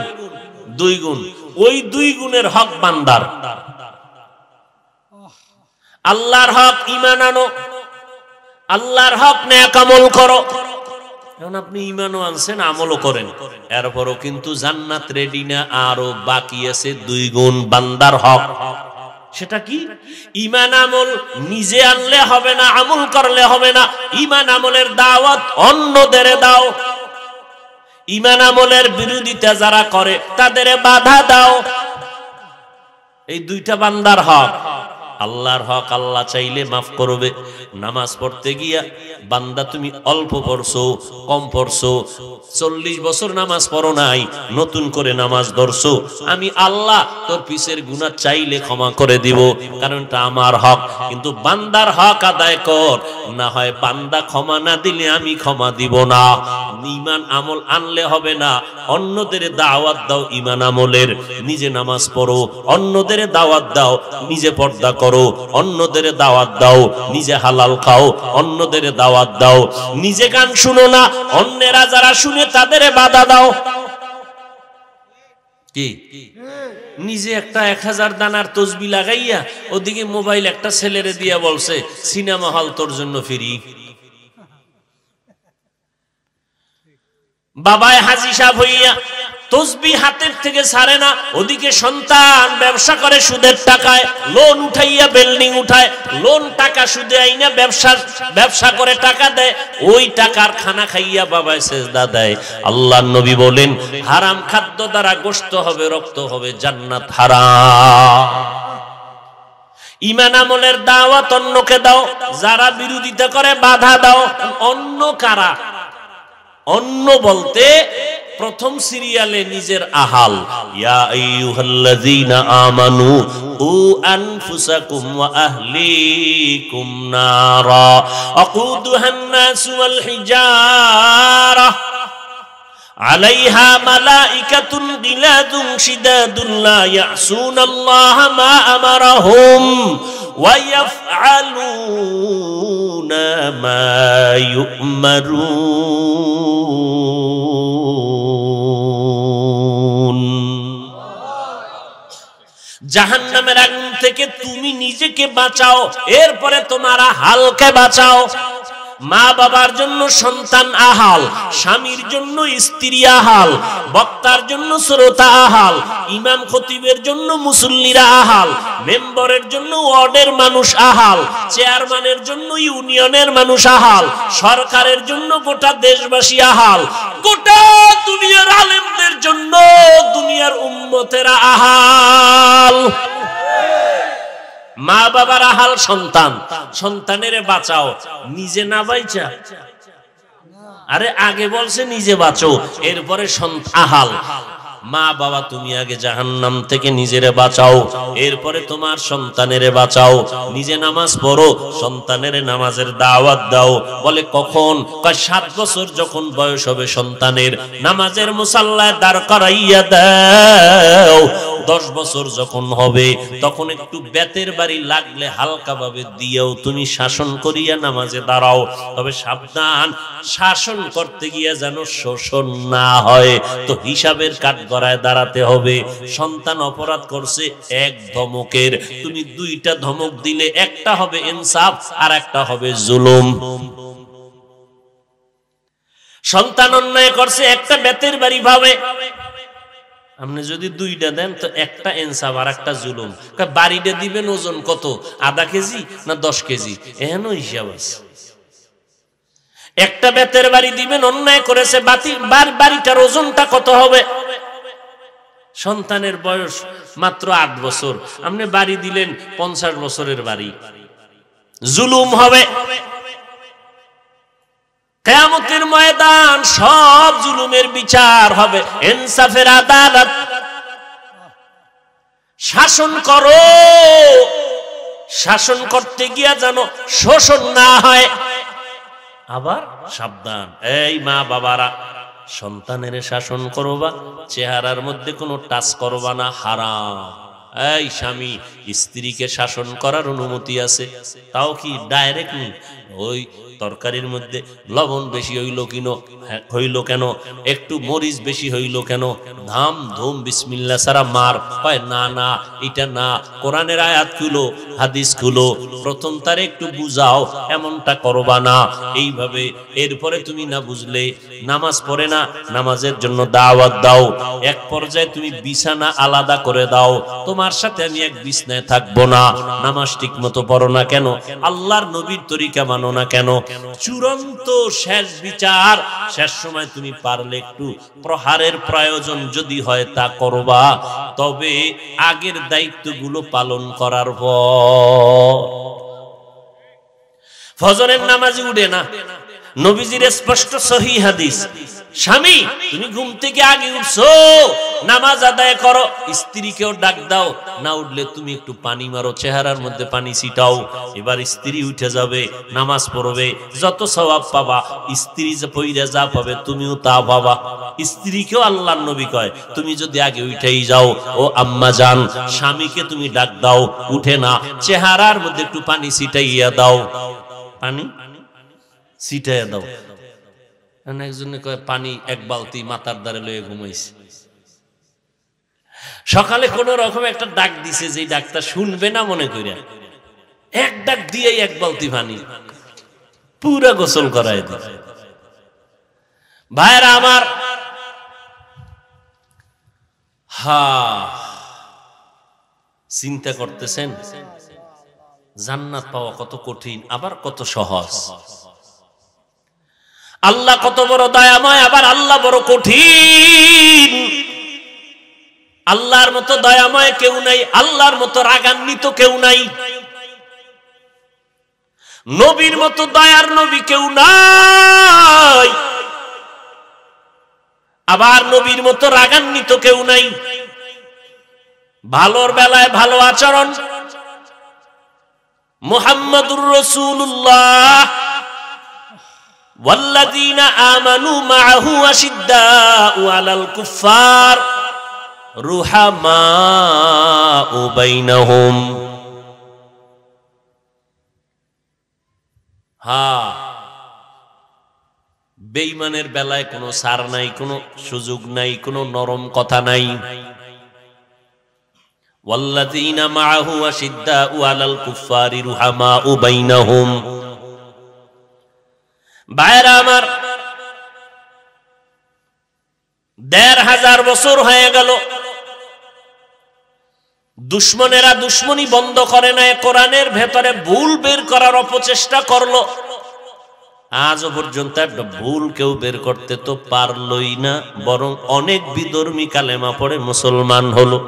2 গুণ। ওই 2 গুণের হক বান্দার। আল্লাহর হক ঈমান আনো, আল্লাহর হক নেক আমল করো। এখন আপনি ঈমানও আনছেন, আমলও করেন, এরপরও কিন্তু জান্নাত রেডি না, আরো বাকি আছে 2 গুণ বান্দার হক। সেটা কি? ঈমান আমল নিজে আনলে হবে না, আমল করলে হবে না। ঈমান আমলের দাওয়াত অন্যদের দাও। ঈমান আমলের বিরোধিতা যারা করে তাদের বাধা দাও। এই 2টা বান্দার হক। আল্লাহর হক আল্লাহ চাইলে মাফ করবে। নামাজ পড়তে গিয়া বান্দা তুমি অল্প পড়ছো, কম পড়ছো, 40 বছর নামাজ পড়ো নাই, নতুন করে নামাজ ধরছো, আমি আল্লাহ তোর পিছের গুনাহ চাইলে ক্ষমা করে দিব, কারণ এটা আমার হক। কিন্তু বান্দার হক আদায় কর, না হয় বান্দা ক্ষমা না দিলে আমি ক্ষমা দিব না। ঈমান আমল আনলে হবে না, অন্যদের দাওয়াত দাও ঈমান আমলের। নিজে নামাজ পড়ো, অন্যদের দাওয়াত দাও, নিজে পর্দা করো, অন্যদের দাওয়াত দাও, নিজে হালাল খাও, অন্যদের দাওয়াত দাও। নিজে গান শুনো না, অন্যেরা যারা শুনে তাদের বাধা দাও। কি? নিজে একটা 1000 দানার তসবি লাগাইয়া ওদিকে মোবাইল একটা ছেলেরে দিয়া বলছে সিনেমা হল তোর জন্য ফ্রি। বাবায় হাজী সাহেব হইয়া তসবি হাতের থেকে ছাড়ে না, ওদিকে সন্তান ব্যবসা করে সুদের টাকায়, লোন উঠাইয়া বিল্ডিং উঠায়, লোন টাকা সুদে আইনা ব্যবসা করে টাকা দেয়, ওই টাকার খানা খাইয়া বাবায় সেজদা দেয়। আল্লাহর নবী বলেন হারাম খাদ্য দ্বারা গোশত হবে, রক্ত হবে, জান্নাত হারাম। ঈমান আমলের দাওয়াত অন্যকে দাও, যারা বিরোধিতা করে বাধা দাও। অন্য কারা? অন্য বলতে প্রথম সিরিয়ালে নিজের আহাল। ইয়া আইয়ুহাল্লাযীনা আমানু উ আনফুসাকুম ওয়া আহলিকুম নারা আকুদুহান নাস ওয়াল হিজারা আলাইহা মালাইকাতুন গিলাদুন শিদাদুন লা ইয়াসুনাল্লাহা মা আমারাহুম ওয়া ইয়াফআলুনা মা ইউমারুন। জাহান্নামের আগুন থেকে তুমি নিজেকে বাঁচাও, এরপরে তোমার আহালকে বাঁচাও। মা বাবার জন্য সন্তান আহাল, স্বামীর জন্য স্ত্রী আহাল, বক্তার জন্য শ্রোতা আহাল, ইমাম খতিবের জন্য মুসল্লিরা আহাল, মেম্বারের জন্য ওয়ার্ডের মানুষ আহাল, চেয়ারম্যানের জন্য ইউনিয়নের মানুষ আহাল, সরকারের জন্য গোটা দেশবাসী আহাল, গোটা দুনিয়ার আলেমদের জন্য দুনিয়ার উম্মতেরা আহাল। মা বাবার আহাল সন্তান, সন্তানের বাঁচাও, নিজে না বাইচা। আরে আগে বলছে নিজে বাঁচো, এরপরে আহাল। মা বাবা তুমি আগে জাহান্নাম থেকে নিজেরে বাঁচাও, এরপরে তোমার সন্তানের বাঁচাও। নিজে নামাজ পড়ো, সন্তানের নামাজের দাওয়াত দাও। বলে কখন? 7 বছর যখন বয়স হবে সন্তানের, নামাজের মুসাল্লায় দাঁড় করাইয়া দাও। 10 বছর যখন হবে তখন একটু বেতের বাড়ি লাগলে হালকা ভাবে দিয়েও তুমি শাসন করিয়া নামাজে দাঁড়াও। তবে সাবধান, শাসন করতে গিয়া যেন শোষণ না হয়। তো হিসাবের কাঠগড়ায় দাঁড়াতে হবে। সন্তান অপরাধ করছে, 1 ধমকের তুমি 2টা ধমক দিলে, একটা হবে ইনসাফ আর একটা হবে জুলুম। সন্তান অন্যায় করছে, একটা বেতের বাড়ি ভাবে, আপনি যদি 2টা দেন তো একটা ইনসাফ আর একটা জুলুম। বাড়িটা দিবেন ওজন কত? আধা কেজি না 10 কেজি? এহেনও হিসাব আছে। একটা বেতের বাড়ি দিবেন, অন্যায় করেছে, বাড়িটার ওজনটা কত হবে? সন্তানের বয়স মাত্র 8 বছর, আপনি বাড়ি দিলেন 50 বছরের বাড়ি, জুলুম হবে। কিয়ামতের ময়দান সব জুলুমের বিচার হবে, ইনসাফের আদালত। শাসন করো, শাসন করতে গিয়া যেন শোষণ না হয়। আবার সাবধান, এই মা বাবারা, সন্তানের শাসন করবা, চেহারার মধ্যে কোনো টাচ করবা না, হারাম। এই স্বামী, স্ত্রীকে শাসন করার অনুমতি আছে, তাও কি ডাইরেক্ট নেই। ওই তরকারির মধ্যে লবণ বেশি হইল কেন, একটু মরিচ বেশি হইল কেন, ধাম ধুম বিসমিল্লাহ সারা মার হয় না, না এটা না, কোরআনের আয়াত খুলো, হাদিস খুলো, প্রথম তারে একটু বুঝাও, এমনটা করবা না। এইভাবে এরপরে তুমি না বুঝলে নামাজ পড়ে না, নামাজের জন্য দাওয়াত দাও। এক পর্যায়ে তুমি বিছানা আলাদা করে দাও, তোমার সাথে আমি এক বিছনায় থাকবো না। নামাজ ঠিক মতো পড়ো না কেন, আল্লাহর নবীর তরিকা মানো না কেন। চূড়ান্ত শেষ বিচার, শেষ সময় তুমি পারলে একটু প্রহারের প্রয়োজন যদি হয় তা করবা, তবে আগের দায়িত্বগুলো পালন করার পর। ফজরের নামাজে উঠে না, নবীজির স্পষ্ট সহিহ হাদিস, স্বামী তুমি ঘুম থেকে আগে উঠছো, নামাজ আদায় করো, স্ত্রীকেও ডাক দাও, না উঠলে তুমি একটু পানি মারো, চেহারার মধ্যে পানি ছিটাও। এবার স্ত্রী উঠে যাবে, নামাজ পড়বে, যত সওয়াব পাবা, স্ত্রী যে পইরা যা পাবে তুমিও তা পাবা। স্ত্রীকেও আল্লাহর নবী কয়, তুমি যদি আগে উঠেই যাও, ও আম্মা জান, স্বামীকে তুমি ডাক দাও, উঠে না, চেহারার মধ্যে একটু পানি ছিটাইয়া দাও, পানি ছিটাইয়া দাও। একজনে কয় পানি এক বালতি মাথার দ্বারে লয়ে ঘুমাইছে। সকালে কোন রকম একটা ডাক দিছে, যে ডাকটা শুনবে না মনে করিয়া, এক ডাক দিয়েই এক বালতি পানি পুরা গোসল করায় দিছে। ভাইরা আমার, চিন্তা করতেছেন জান্নাত পাওয়া কত কঠিন, আবার কত সহজ। আল্লাহ কত বড় দয়াময়, আবার আল্লাহ বড় কঠিন। আল্লাহর মতো দয়াময় কেউ নাই, আল্লাহর মতো রাগান্বিত কেউ নাই, নবীর মতো দয়ার নবী কেউ নাই, আবার নবীর মতো রাগান্বিত কেউ নাই। ভালোর বেলায় ভালো আচরণ, মুহাম্মাদুর রাসূলুল্লাহ ওয়াল্লাযীনা আমানু মাআহু আশিদ্দাউ আলাল কুফফার রুহামাউ বাইনাহুম। বেঈমানের বেলায় কোনো ছাড় নাই, কোনো সুযোগ নাই, কোনো নরম কথা নাই। ওয়াল্লাযীনা মাআহু আশিদ্দাউ আলাল কুফফারি রুহামাউ বাইনাহুম। ভাইরা আমার, ১৫০০ বছর হয়ে গেল, দুশ্মনেরা দুশ্মনী বন্ধ করে নাই, কোরআনের ভেতরে ভুল বের করার অপচেষ্টা করলো। আজও পর্যন্ত একটা ভুল কেউ বের করতে তো পারলই না, বরং অনেক বিধর্মী কালেমা পড়ে মুসলমান হলো।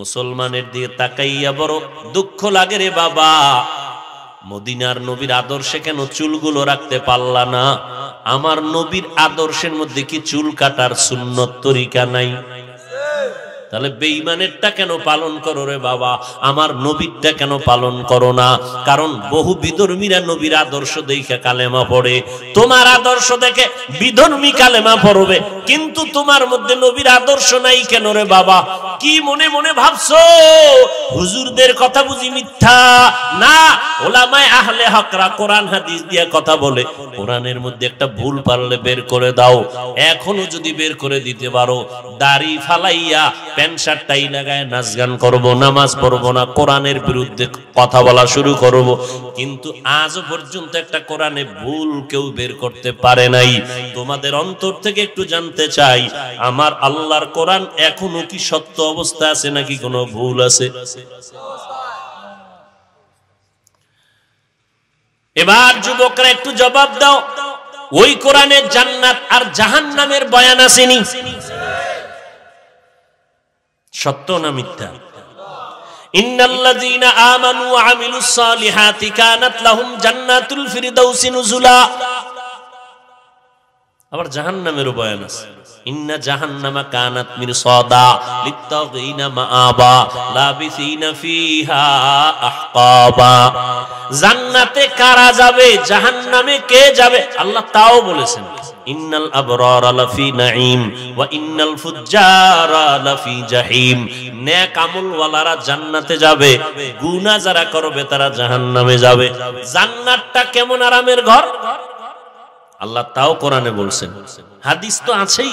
মুসলমানের দিকে তাকাইয়া বড় দুঃখ লাগে রে বাবা, মদিনার নবীর আদর্শে কেন চুলগুলো রাখতে পারলা না? আমার নবীর আদর্শের মধ্যে কি চুল কাটার সুন্নত তরিকা নাই? তাহলে বেঈমানেরটা কেন পালন করো রে বাবা, আমার নবীরটা কেন পালন করো না? কারণ বহু বিধর্মীরা নবীর আদর্শ দেখে কালেমা পড়ে, তোমার আদর্শ দেখে বিধর্মী কালেমা পড়বে, কিন্তু তোমার মধ্যে নবীর আদর্শ নাই কেন রে বাবা? কি মনে মনে ভাবছো হুজুরদের কথা বুঝি মিথ্যা? না, ওলামায়ে আহলে হকরা কোরআন হাদিস দিয়ে কথা বলে, কোরআনের মধ্যে একটা ভুল পারলে বের করে দাও। এখনো যদি বের করে দিতে পারো, দাড়ি ফালাইয়া প্যান্ট শার্ট টাই লাগায় নাচ গান করবো, নামাজ পড়বো না, কোরআনের বিরুদ্ধে কথা বলা শুরু করব, কিন্তু আজও পর্যন্ত একটা কোরআনে ভুল কেউ বের করতে পারে নাই। তোমাদের অন্তর থেকে একটু জানতে চাই, আমার আল্লাহর কোরআন এখনো কি সত্য অবস্থা আছে নাকি কোনো ভুল আছে? এবার যুবকরা একটু জবাব দাও, ওই কোরআনে জান্নাত আর জাহান্নামের বয়ান আসেনি? সত্য না মিথ্যা? ইন্নাল্লাযীনা আমানু ওয়া আমিলুস সালিহাতি কানাত লাহুম জান্নাতুল ফিরদাউসি নুজুলা। আবার জাহান্নামেরও বয়ান আছে, ইন্না জাহান্নামা কানাত মিরসাদা লিত্তাগিনা মাআবা লাবিসিনা ফিহা আহকাবা। জান্নাতে কারা যাবে, জাহান্নামে কে যাবে, আল্লাহ তাও বলেছেন, ইন্নাল আবরারা লাফি নাঈম ওয়া ইন্নাল ফুজ্জারা লাফি জাহিম। নেক আমলওয়ালারা জান্নাতে যাবে, গুনাহ যারা করবে তারা জাহান্নামে যাবে। জান্নাতটা কেমন আরামের ঘর আল্লাহ তাও কোরআনে বলছেন, হাদিস তো আছেই।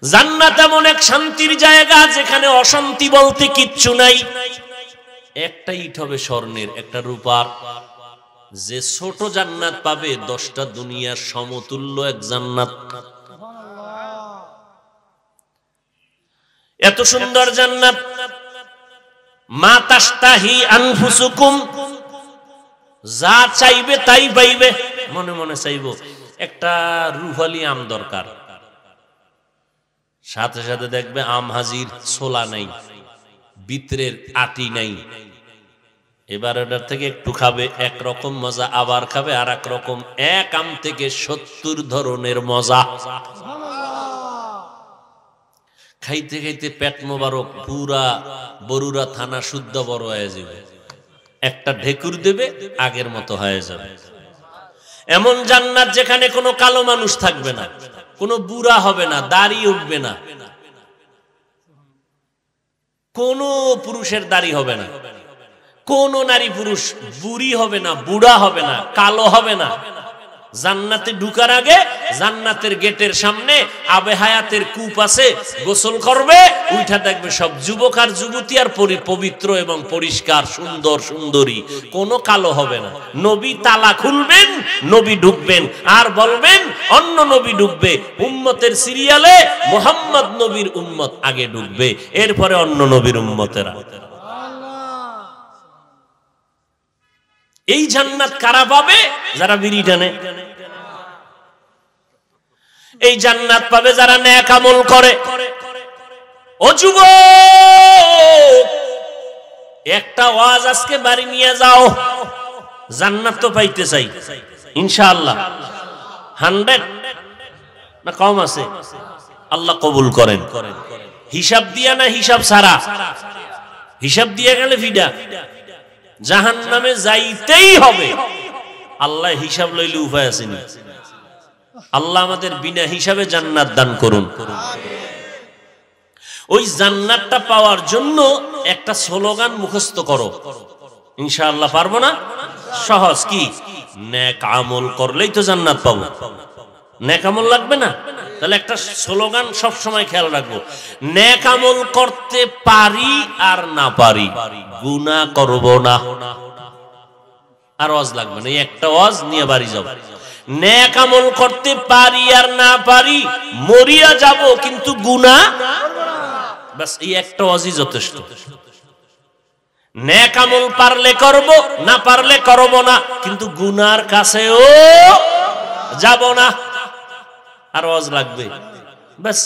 জান্নাত এমন এক শান্তির জায়গা যেখানে অশান্তি বলতে কিচ্ছু নাই। একটা ইট হবে স্বর্ণের, একটা রূপার। যে ছোট জান্নাত পাবে 10টা দুনিয়ার সমতুল্য এক জান্নাত। এত সুন্দর জান্নাত, মা তাশতাহি আনফুসুকুম, যা চাইবে তাই পাইবে। মনে মনে চাইবো একটা রুহালি আম দরকার, সাথে সাথে দেখবে আম হাজির, ছোলা নাই, ভিতরের আটি নাই। এবার ওটার থেকে একটু খাবে, একরকম মজা, আবার খাবে আর এক রকম। এক আম থেকে 70 ধরনের মজা। খাইতে খাইতে পেট মোবারক, পুরা বরুড়া থানা শুদ্ধ বড় হয়ে যাবে। একটা ঢেকুর দেবে, আগের মতো হয়ে যাবে। এমন জান্নাত যেখানে কোনো কালো মানুষ থাকবে না, কোনো বুড়া হবে না, দাড়ি উঠবে না, কোন পুরুষের দাড়ি হবে না, কোন নারী পুরুষ বুড়ি হবে না, বুড়া হবে না, কালো হবে না। জান্নাতে ঢুকার আগে জান্নাতের গেটের সামনে আবে হায়াতের কূপ আছে, গোসল করবে, উঠা দেখবে সব যুবক আর যুবতী, আর পবিত্র এবং পরিষ্কার, সুন্দর সুন্দরী, কোনো কালো হবে না। নবী তালা খুলবেন, নবী ঢুকবেন, আর বলবেন অন্য নবী ঢুকবে। উম্মতের সিরিয়ালে মুহাম্মদ নবীর উম্মত আগে ঢুকবে, এরপরে অন্য নবীর উম্মতেরা। এই জান্নাত কারা পাবে? যারা বিড়ি টানে। এই জান্নাত পাবে যারা নেক আমল করে। ও যুবক, একটা ওয়াজ আজকে বাড়ি নিয়ে যাও, জান্নাত তো পাইতে চাই ইনশাআল্লাহ। 100 না কম আছে? আল্লাহ কবুল করেন। হিসাব দিয়া না হিসাব ছাড়া? হিসাব দিয়ে গেলে ফিডা, জাহান্নামে যাইতেই হবে। আল্লাহ হিসাব লইলে উপায় আসেনি। আল্লাহ আমাদের বিনা হিসাবে জান্নাত দান করুন। ওই জান্নাতটা পাওয়ার জন্য একটা স্লোগান মুখস্থ করো, ইনশাআল্লাহ। পারবো না? সহজ। কি? নেক আমল করলেই তো জান্নাত পাবো। নেক আমল লাগবে না? তাহলে একটা স্লোগান সব সময় খেয়াল রাখবো, নেক আমল করতে পারি আর না পারি, গুনাহ করব না। আর ওয়াজ লাগবে না, এই একটা ওয়াজ নিয়ে বাড়ি যাও। নেক আমল করতে পারি আর না পারি, মরিয়া যাব কিন্তু গুনাহ, বাস এই একটা ওয়াজই যথেষ্ট। নেক আমল পারলে করব, না পারলে করব না, কিন্তু গুনার কাছেও যাব না। আর ওয়াজ লাগবে, বাস।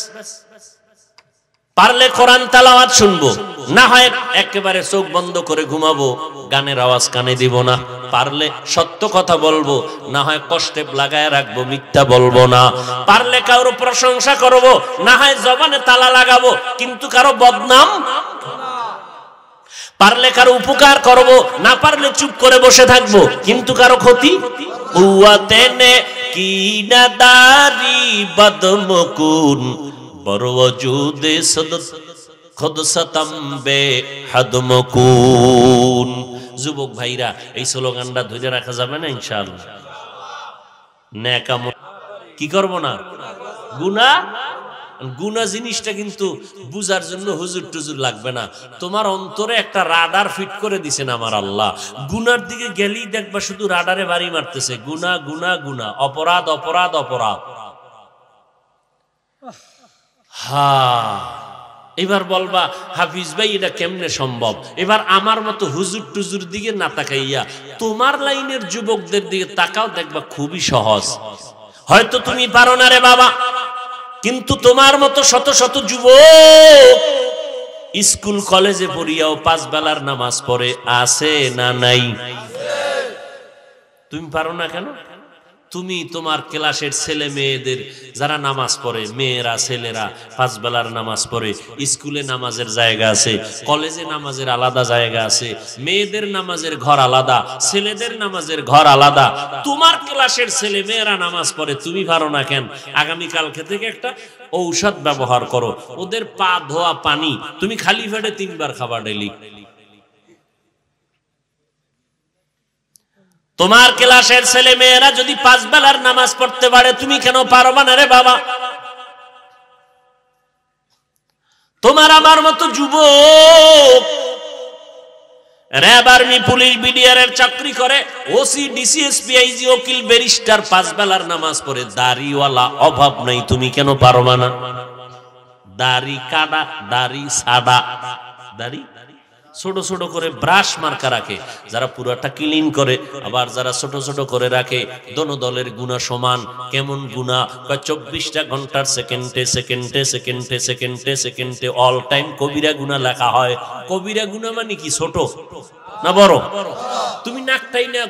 পারলে কোরআন তেলাওয়াত শুনবো, না হয় একেবারে চোখ বন্ধ করে ঘুমাবো, গানের আওয়াজ কানে দিব না। পারলে সত্য কথা বলবো, না হয় কষ্টে লাগায় রাখবো, মিথ্যা বলবো না। পারলে কারো প্রশংসা করব, না হয় জবানে তালা লাগাবো, কিন্তু কারো বদনাম। পারলে কারো উপকার করব, না পারলে চুপ করে বসে থাকবো, কিন্তু কারো ক্ষতি। কুয়াতেনে কি নাদারি বদমকুন বড় ওজুদে সদত খুদ সতম্বে হাদমকুন। যুবক ভাইরা, এই স্লোগানটা ধরে রাখা যাবে না ইনশাআল্লাহ? নেক আমল কি করব না, গুনাহ। গুনাহ জিনিসটা কিন্তু বুঝার জন্য হুজুর টুজুর লাগবে না। তোমার অন্তরে একটা রাডার ফিট করে দিছেন আমার আল্লাহ। গুনার দিকে গেলেই দেখবা শুধু রাডারে বাড়ি মারতেছে, গুনাহ গুনাহ গুনাহ, অপরাধ অপরাধ অপরাধ। এবার বলবা হাফিজ ভাই এটা কেমনে সম্ভব? এবার আমার মতো হুজুর টুজুর দিকে না তাকাইয়া তোমার লাইনের যুবকদের দিকে তাকাও, দেখবা খুবই সহজ। হয়তো তুমি পারো না রে বাবা, কিন্তু তোমার মতো শত শত যুবক স্কুল কলেজে পড়িয়াও 5 বেলার নামাজ পড়ে, আছে না নাই? তুমি পারো না কেন? তুমি তোমার ক্লাসের ছেলে মেয়েদের যারা নামাজ পড়ে, মেয়েরা ছেলেরা 5 বেলার নামাজ পড়ে, স্কুলে নামাজের জায়গা আছে, কলেজে নামাজের আলাদা জায়গা আছে, মেয়েদের নামাজের ঘর আলাদা, ছেলেদের নামাজের ঘর আলাদা। তোমার ক্লাসের ছেলে মেয়েরা নামাজ পড়ে, তুমি পারো না কেন? আগামীকালকে থেকে একটা ঔষধ ব্যবহার করো, ওদের পা ধোয়া পানি তুমি খালি পেটে 3 বার খাবা ডেইলি। তোমার ক্লাসের ছেলে মেয়েরা যদি 5 বেলার নামাজ পড়তে পারে, তুমি কেন পারবা না রে বাবা? তোমার আমার মতো যুবক র‍্যাব, আর্মি, পুলিশ, বিডিআর এর চাকরি করে, ওসি, ডিসি, এসপি, আইজি, উকিল, ব্যারিস্টার 5 বেলার নামাজ পড়ে, দাড়িওয়ালা অভাব নাই, তুমি কেন পারবা না? দাড়ি কাটা, দাড়ি সাদা, দাড়ি ছোট ছোট করে ব্রাশ মার্কা রাখে, যারা পুরাটা ক্লিন করে, আবার যারা ছোট ছোট করে রাখে। দোনো দলের গুনাহ সমান। কেমন গুনাহ? 24টা ঘন্টার সেকেন্ডে সেকেন্ডে সেকেন্ডে সেকেন্ডে সেকেন্ডে অল টাইম কবিরা গুনাহ লেখা হয়। কবিরা গুনাহ মানে কি, ছোট না বড়? তুমি নাকটাই না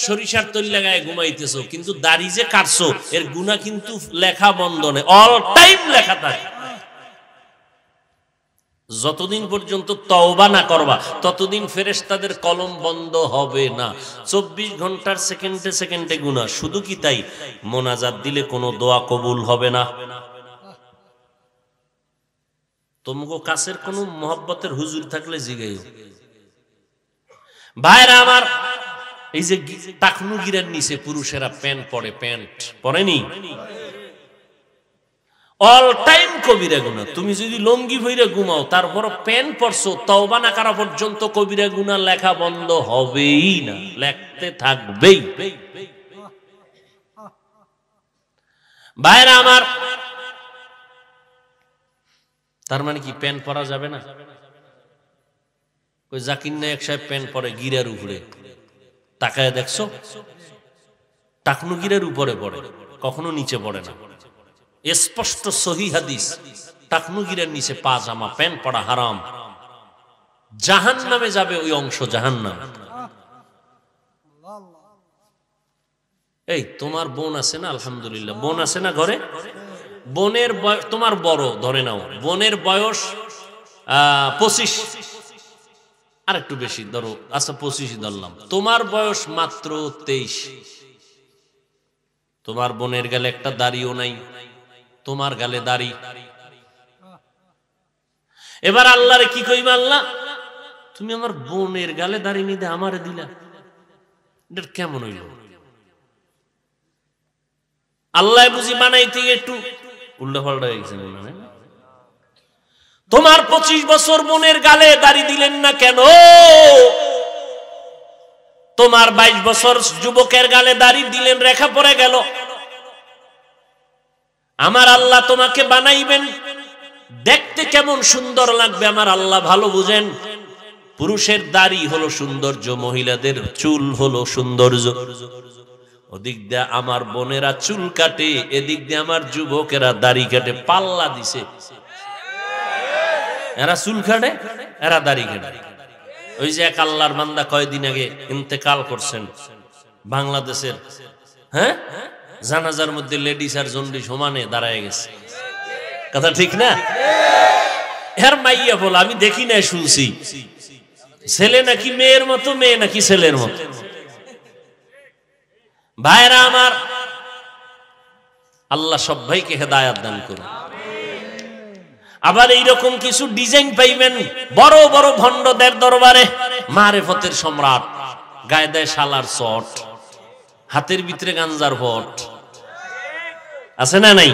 সরিষার তৈল লাগায় ঘুমাইতেছো, কিন্তু দাড়ি যে কাটছো এর গুনাহ কিন্তু লেখা বন্ধ নেই, অল টাইম লেখা থাকে। যতদিন পর্যন্ত তওবা না করবা ততদিন ফেরেশতাদের কলম বন্ধ হবে না। 24 ঘন্টার সেকেন্ডে সেকেন্ডে গুনাহ। শুধু কি তাই, মোনাজাত দিলে কোনো দোয়া কবুল হবে না। তোমাকে কাছের কোন মহব্বতের হুজুর থাকলে জিগাইও। ভাইরা আমার, এই যে টাকনু গিরার নিচে পুরুষেরা প্যান্ট পরে, প্যান্ট পরেনি, অল টাইম কবিরা গুনাহ। তুমি যদি লঙ্গি ভইরা ঘুমাও, তারপর প্যান্ট পরছো, তওবা না করা পর্যন্ত কবিরা গুনাহ লেখা বন্ধ হবেই না, লেখতে থাকবেই। ভাইরা আমার, তার মানে কি প্যান্ট পরা যাবে না? ওই জাকির নায়েক সাহেব প্যান্ট পরে গিরার উপরে, তাকায় দেখছো? টাকনু গিরার উপরে পড়ে, কখনো নিচে পড়ে না। স্পষ্ট সহিহ হাদিস, টাকনু গিরার নিচে পাজামা প্যান্ট পরা হারাম। জাহান্নামে যাবে ওই অংশ, জাহান্নাম। এই তোমার বোন আছে না? আলহামদুলিল্লাহ, বোন আছে না ঘরে? বোনের তোমার বড় ধরে নাও, বোনের বয়স 25, আর একটু বেশি ধরো, আচ্ছা 25 ধরলাম। তোমার বয়স মাত্র 23। তোমার বোনের গালে একটা দাড়িও নাই, তোমার গালে দাড়ি। এবার আল্লাহরে কি কইবা? আল্লাহ, তুমি আমার বোনের গালে দাড়ি নিতে আমারে দিলা, এটা কেমন হইল? আল্লাহ বুঝি বানাইতে একটু উল্টা পাল্টা হয়ে গেছে। তোমার 25 বছর বোনের গালে দাড়ি দিলেন না কেন? তোমার 22 বছর যুবকের গালে দাড়ি দিলেন, রেখা পড়ে গেল। আমার আল্লাহ তোমাকে বানাইবেন, দেখতে কেমন সুন্দর লাগবে আমার আল্লাহ ভালো বুঝেন। পুরুষের দাড়ি হলো সৌন্দর্য, মহিলাদের চুল হলো সৌন্দর্য। ওদিক দিয়ে আমার বোনেরা চুল কাটে, এদিক দিয়ে আমার যুবকেরা দাড়ি কাটে। পাল্লা দিছে, এরা চুল কাটে, এরা দাড়ি কাটে। ওই যে এক আল্লাহর বান্দা কয়েকদিন আগে ইন্তেকাল করছেন বাংলাদেশের, হ্যাঁ, জানাজার মধ্যে লেডিস আর জন্ডি সমানে দাঁড়ায় গেছে। কথা ঠিক না? এর মাইয়া বল, আমি দেখি না, শুনছি ছেলে নাকি মেয়ের মতো, মেয়ে নাকি ছেলের মতো। ভাইরা আমার, আল্লাহ সবাইকে হেদায়েত দান করুন। আবার এইরকম কিছু ডিজাইন পাইবেন বড় বড় ভণ্ডদের দরবারে, মারেফতের সম্রাট, গায়ে দেয় শালার চট, হাতের ভিতরে গাঞ্জার ভট, আছে না নাই?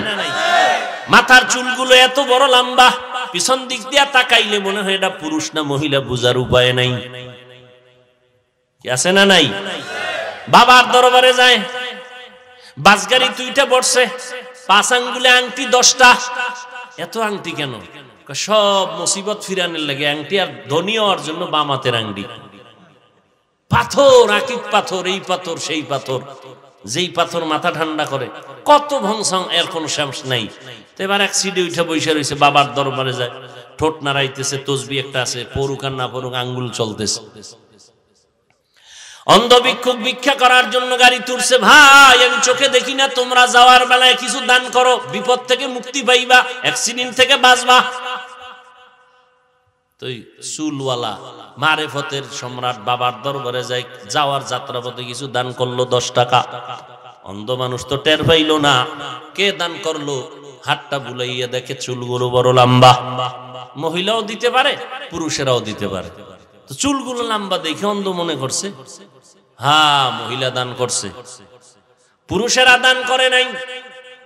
মাথার চুলগুলো এত বড় লম্বা, পিছন দিক দিয়া তাকাইলে মনে হয় এটা পুরুষ না মহিলা বুঝার উপায় নাই। কি আছে না নাই? বাবার দরবারে যায়, বাসগাড়ি 2টা বসছে, 5 আঙ্গুলে আংটি 10টা। এত আংটি কেন? সব মুসিবত ফিরানোর লাগে আংটি, আর ধনী হওয়ার জন্য বাম হাতের আংটি। পাথর, আকিক পাথর, এই পাথর সেই পাথর, যেই পাথর মাথা ঠান্ডা করে। কত ভংসং, এর কোন শেষ নাই। তো এবার এক সিডে উঠে বসে রয়েছে, বাবার দরবারে যায়, ঠোঁট নাড়াইতেছে, তসবি একটা আছে, পড়ুক আর না পড়ুক আঙ্গুল চলতেছে। অন্ধ ভিক্ষুক ভিক্ষা করার জন্য গাড়ি তুলছে, ভাই আমি চোখে দেখি না, তোমরা যাওয়ার বেলায় কিছু দান করো, বিপদ থেকে মুক্তি পাইবা, অ্যাক্সিডেন্ট থেকে বাঁচবা। তো চুলওয়ালা মারেফতের সম্রাট বাবার দরবারে যাই, যাওয়ার যাত্রাপথে কিছু দান করলো 10 টাকা। অন্ধ মানুষ তো টের পাইল না কে দান করলো, হাতটা বুলাইয়া দেখে চুলগুলো বড় লম্বা। মহিলাও দিতে পারে, পুরুষেরাও দিতে পারে। তো চুলগুলো লম্বা দেখে অন্ধ মনে করছে হ্যাঁ মহিলা দান করছে, পুরুষেরা দান করে নাই।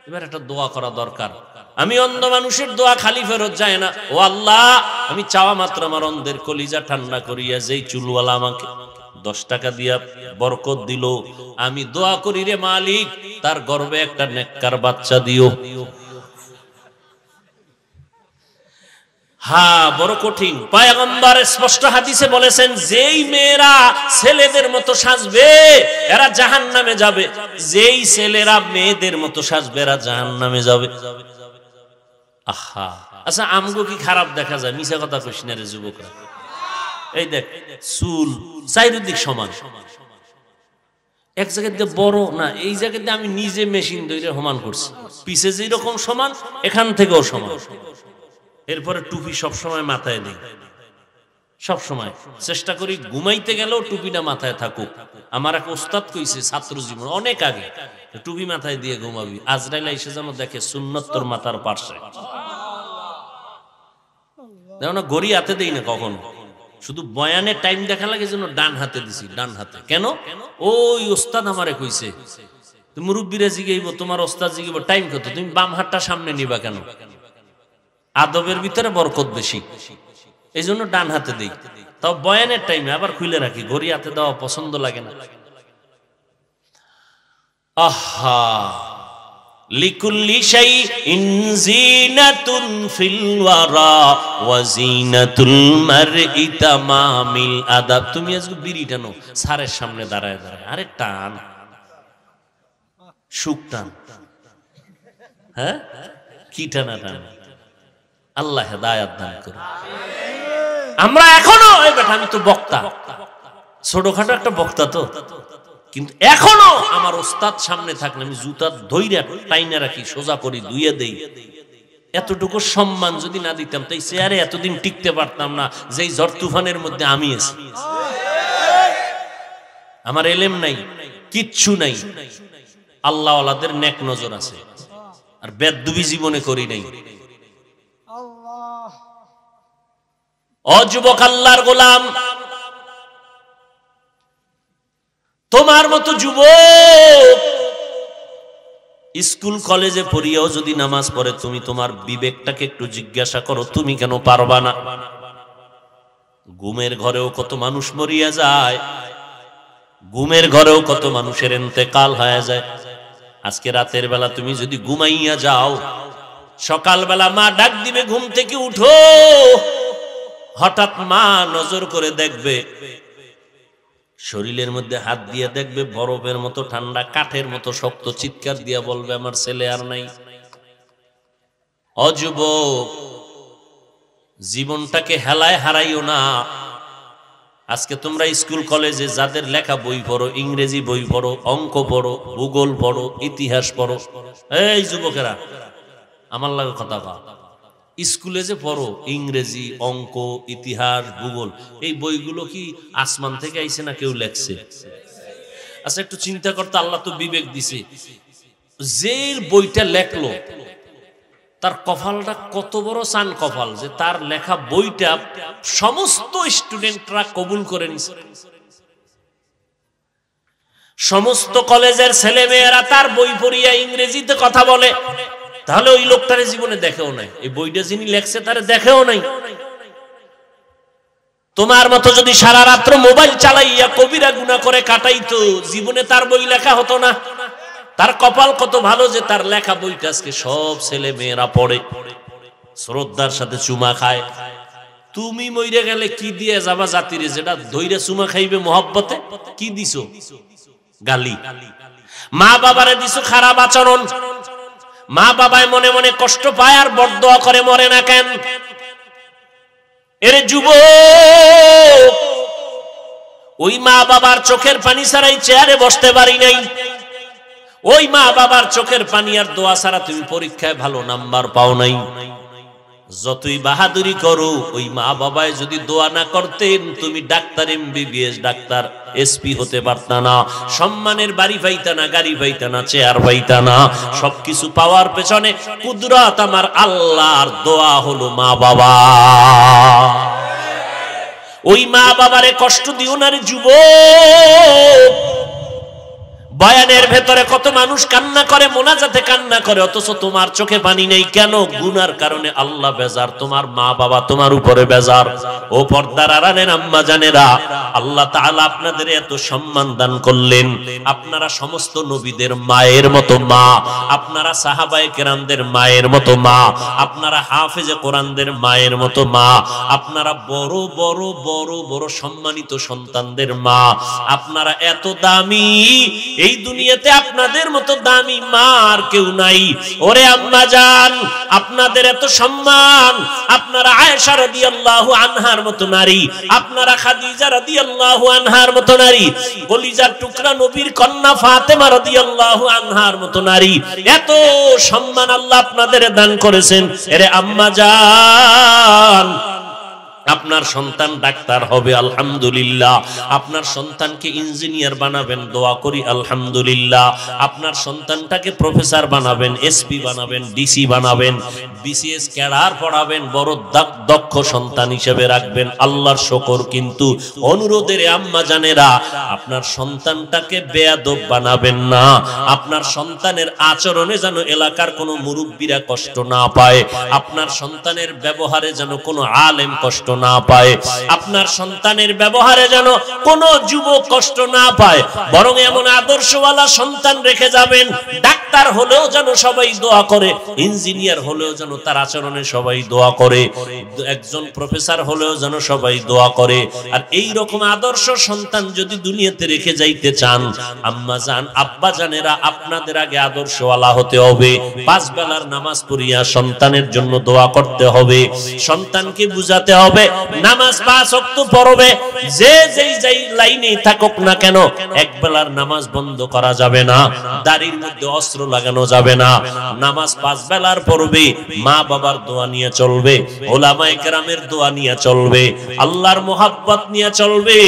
এবার একটা দোয়া করা দরকার। আমি অন্ধ মানুষের দোয়া খালি ফেরত যায় না। ও আল্লাহ, আমি চাওয়া মাত্র আমার অন্ধের কলিজা ঠান্ডা করিয়া যেই চুলওয়ালা আমাকে 10 টাকা দিয়া বরকত দিল, আমি দোয়া করি রে মালিক তার গর্ভে একটা নেককার বাচ্চা দিও। হ্যাঁ, বড় কঠিন। পয়গম্বর স্পষ্ট হাদিসে বলেছেন, যেই মেয়েরা ছেলেদের মতো সাজবে এরা জাহান্নামে যাবে, যেই ছেলেরা মেয়েদের মতো সাজবে এরা জাহান্নামে যাবে। আহা, আচ্ছা আমগো কি খারাপ দেখা যায়? মিছা কথা কইস না রে যুবকরা। এই দেখ চুল চারিদিক সমান, এক জায়গাতে বড় না, এই জায়গাতে আমি নিজে মেশিন ধরে সমান করছি, পিছে যেরকম সমান এখান থেকেও সমান। এরপরে টুপি সবসময় মাথায় নেই, সবসময় চেষ্টা করি ঘুমাইতে গেলেও টুপিটা মাথায় থাকুক। আমার এক ওস্তাদ কইছে ছাত্র জীবন অনেক আগে, টুপি মাথায় দিয়ে ঘুমাবি, আজরাইল এসে যেন দেখে সুন্নত তোর মাথার পাশে। দেখো না, ঘড়ি হাতে দেই না কখনো, শুধু বয়ানের টাইম দেখা লাগে যেন ডান হাতে দিছি, ডান হাতে। কেন? ওই ওস্তাদ আমারে কইছে। তুমি মুরব্বীরা জিগাইব, তোমার ওস্তাদ জিগাইব টাইম কত, তুমি বাম হাতটা সামনে নিবা কেন? আদবের ভিতরে বরকত বেশি, এই জন্য ডান হাতে দেই। তাও বয়ানের টাইমে আবার খুলে রাখি, ঘড়ি হাতে দেওয়া পছন্দ লাগে না। আহা, লিকুল্লি শাইইন জিনাতুন ফিল ওয়ারা ওয়া জিনাতুল মারই তামামিল আদাব। তুমি আজকে বিড়ি টানো স্যারের সামনে দাঁড়ায় দাঁড়ায়, আরে টান, সুখ টান। হ্যাঁ, কি টানা টান? আল্লাহ হেদায়েত দান করুন। আমরা এখনো, এই বেটা আমি তো বক্তা, ছোটখাটো একটা বক্তা তো, কিন্তু এখনো আমার ওস্তাদ সামনে থাকলে আমি জুতা ধইরা টাইনা রাখি, সোজা করি, ধুইয়া দেই। এতটুকু সম্মান যদি না দিতাম তাই চেয়ারে এতদিন টিকতে পারতাম না, যেই ঝড় তুফানের মধ্যে আমি আছি। আমার এলেম নাই, কিচ্ছু নাই, আল্লাহ ওয়ালাদের নেক নজর আছে, আর বেদবি জীবনে করি নাই। ও যুবক আল্লাহর গোলাম, তোমার মতো যুবক স্কুল কলেজে পড়িয়াও যদি নামাজ পড়ে, তুমি তোমার বিবেকটাকে একটু জিজ্ঞাসা করো, তুমি কেন পারবা না? ঘুমের ঘরেও কত মানুষ মরিয়া যায়, ঘুমের ঘরেও কত মানুষের ইন্তেকাল হয়ে যায়। আজকে রাতের বেলা তুমি যদি ঘুমাইয়া যাও, সকালবেলা মা ডাক দিবে ঘুম থেকে উঠো, হঠাৎ মা নজর করে দেখবে, শরীরের মধ্যে হাত দিয়ে দেখবে বরফের মতো ঠান্ডা, কাঠের মতো শক্ত, চিৎকার দিয়া বলবে আমার ছেলে আর নাই। অযুবক, জীবনটাকে হেলায় হারাইও না। আজকে তোমরা স্কুল কলেজে যাদের লেখা বই পড়ো, ইংরেজি বই পড়ো, অঙ্ক পড়ো, ভূগোল পড়ো, ইতিহাস পড়ো, এই যুবকেরা আমার লাগে কথা কও, স্কুলে যে পড়ো ইংরেজি, অঙ্ক, ইতিহাস, ভূগোল, এই বইগুলো কি আসমান থেকে আইছে না কেউ লেখছে? আচ্ছা একটু চিন্তা করতে, আল্লাহ তো বিবেক দিছে, যে বইটা লেখলো তার কপালটা কত বড় চান কপাল যে তার লেখা বইটা সমস্ত স্টুডেন্টরা কবুল করে নিছে। সমস্ত কলেজের ছেলে মেয়েরা তার বই পড়িয়া ইংরেজিতে কথা বলে, তাহলে ওই লোকটার জীবনে দেখেও নাই, এই বইটা যিনি লেখছে তার দেখেও নাই। তোমার মতো যদি সারা রাত্র মোবাইল চালাইয়া কবিরা গুনাহ করে কাটাইতো, জীবনে তার বই লেখা হতো না। তার কপাল কত ভালো যে তার লেখা বইটা আজকে সব ছেলে মেয়েরা পড়ে, শ্রদ্ধার সাথে চুমা খায়। তুমি মইরে গেলে কি দিয়ে যাবা জাতিরে, যেটা ধইরা চুমা খাইবে মহব্বতে? কি দিছো? গালি। মা বাবারে দিছো খারাপ আচরণ, মা বাবায় মনে মনে কষ্ট পায় আর বরদোয়া করে মরে না কেন? এর যুবক, ওই মা বাবার চোখের পানি ছাড়াই চেয়ারে বসতে পারি নাই। ওই মা বাবার চোখের পানি আর দোয়া ছাড়া তুমি পরীক্ষায় ভালো নাম্বার পাও নাই। যতই বাহাদুরি করো, ওই মা বাবায় যদি দোয়া না করতেন, তুমি ডাক্তার, এমবিবিএস ডাক্তার, এসপি হতে পারতা না, সম্মানের বাড়ি পাইতা না, গাড়ি পাইতা না, চেয়ার পাইতা না। সবকিছু পাওয়ার পেছনে কুদরত আমার আল্লাহর, দোয়া হলো মা বাবা। ওই মা বাবারে কষ্ট দিও না রে যুবক। বয়ানের ভেতরে কত মানুষ কান্না করে, মোনাজাতে কান্না করে, অথচ তোমার চোখে পানি নেই কেন? গুনার কারণে আল্লাহ বেজার, তোমার মা বাবা তোমার উপরে বেজার। ও পর্দার আড়ালের আম্মা জানেরা, আল্লাহ তাআলা আপনাদের এত সম্মান দান করলেন। আপনারা সমস্ত নবীদের মায়ের মতো মা, আপনারা সাহাবায়ে কেরামদের মায়ের মতো মা, আপনারা হাফেজে কোরআনদের মায়ের মতো মা, আপনারা বড় বড় বড় বড় সম্মানিত সন্তানদের মা, আপনারা এত দামি। এই দুনিয়াতে আপনাদের মতো দামি মা আর কেউ নাই। ওরে আম্মা জান, আপনাদের এত সম্মান। আপনারা আয়েশা রাদিয়াল্লাহু আনহার মতো নারী, আপনারা খাদিজা রাদিয়াল্লাহু আনহার মতো নারী, কলিজার টুকরা নবীর কন্যা ফাতেমা রাদিয়াল্লাহু আনহার মতো নারী। এত সম্মান আল্লাহ আপনাদের দান করেছেন। এরে আম্মা জান, আপনার সন্তান ডাক্তার হবে, আলহামদুলিল্লাহ। আপনার সন্তানকে ইঞ্জিনিয়ার বানাবেন, দোয়া করি আলহামদুলিল্লাহ। আপনার সন্তানটাকে প্রফেসর বানাবেন, এসপি বানাবেন, ডিসি বানাবেন, বিসিএস ক্যাডার পড়াবেন, বড় দক্ষ সন্তান হিসেবে রাখবেন, আল্লাহর শুকর। কিন্তু অনুরোধের আম্মা জানেরা, আপনার সন্তানটাকে বেয়াদব বানাবেন না। আপনার সন্তানের আচরণে যেন এলাকার কোনো মুরব্বীরা কষ্ট না পায়, আপনার সন্তানের ব্যবহারে যেন কোনো আলেম কষ্ট না পায়, আপনার সন্তানের ব্যবহারে যেন কোনো যুবক কষ্ট না পায়। বরং এমন আদর্শওয়ালা সন্তান রেখে যাবেন, ডাক্তার হলেও যেন সবাই দোয়া করে, ইঞ্জিনিয়ার হলেও যেন তার আচরণে সবাই দোয়া করে, একজন প্রফেসর হলেও যেন সবাই দোয়া করে। আর এই রকম আদর্শ সন্তান যদি দুনিয়াতে রেখে যাইতে চান, আম্মা জান, আব্বা জানেরা, আপনাদের আগে আদর্শওয়ালা হতে হবে। 5 বেলার নামাজ পড়িয়া সন্তানের জন্য দোয়া করতে হবে। সন্তানকে বুঝাতে হবে নামাজ 5 ওয়াক্ত পড়বে, যে যেই লাইনে থাকুক না কেন, এক বেলার নামাজ বন্ধ করা যাবে না, দাড়ির মধ্যে অস্ত্র লাগানো যাবে না। নামাজ 5 বেলার পড়বে, মা বাবার দোয়া নিয়ে চলবে, ওলামায়ে কেরামের দোয়া নিয়ে চলবে, আল্লাহর মোহাব্বত নিয়ে চলবে,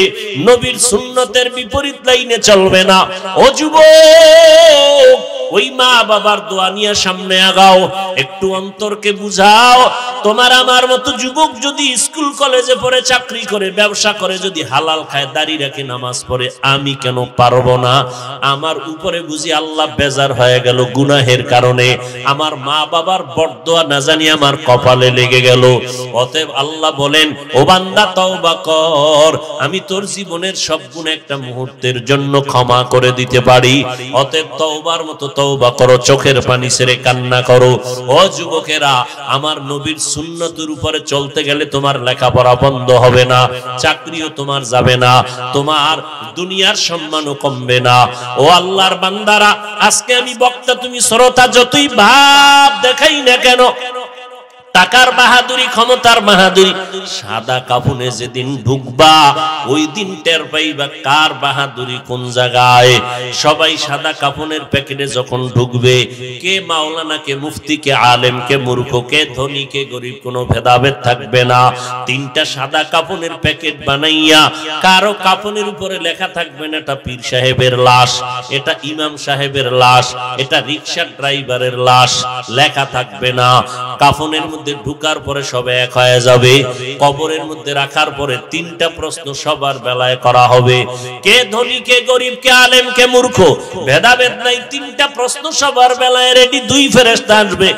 নবীর সুন্নতের বিপরীত লাইনে চলবে না। ও যুবক, ওই মা বাবার দোয়া নিয়ে সামনে আগাও, একটু অন্তরকে বুঝাও। তোমার আমার মতো যুবক যদি স্কুল কলেজে পড়ে, চাকরি করে, ব্যবসা করে, যদি হালাল খায়, দাড়ি রাখে, নামাজ পড়ে, আমি কেন পারবো না? আমার উপরে বুঝি আল্লাহ বেজার হয়ে গেল গুনাহের কারণে, আমার মা বাবার বরদোয়া না জানি আমার কপালে লেগে গেল। অতএব আল্লাহ বলেন, ও বান্দা তওবা কর, আমি তোর জীবনের সব গুনাহ একটা মুহূর্তের জন্য ক্ষমা করে দিতে পারি। অতএব তওবার মতো তওবা করো, চোখের পানি ছেড়ে কান্না করো। ও যুবকেরা, আমার নবীর সুন্নতের উপরে চলতে গেলে তোমার লেখাপড়া বন্ধ হবে না, চাকরিও তোমার যাবে না, তোমার দুনিয়ার সম্মানও কমবে না। ও আল্লাহর বান্দারা, আজকে আমি বক্তা, তুমি শ্রোতা, যতই ভাব দেখাই না কেন, টাকার বাহাদুরি, ক্ষমতার বাহাদুরি, সাদা কাফনে যেদিন ঢুকবা, ওই দিন টের পাইবা কার বাহাদুরি কোন জায়গায়। সবাই সাদা কাফনের প্যাকেটে যখন ঢুকবে, কে মাওলানা, কে মুফতি, কে আলেম, কে মূর্খ, কে ধনী, কে গরিব, কোনো ভেদাভেদ থাকবে না। 3টা সাদা কাফনের প্যাকেট বানাইয়া, কারো কাফনের উপরে লেখা থাকবে না এটা পীর সাহেবের লাশ, এটা ইমাম সাহেবের লাশ, এটা রিকশার ড্রাইভারের লাশ, লেখা থাকবে না। কাফনের মধ্যে ঢুকার পরে সবে এক হয়ে যাবে, কবরের মধ্যে রাখার পরে 3টা প্রশ্ন সবার বেলায় করা হবে, কে ধনী, কে গরিব, কে আলেম, কে মূর্খ, ভেদাভেদ নাই। 3টা প্রশ্ন সবার বেলায় রেডি। 2 ফেরেশতা আসবে,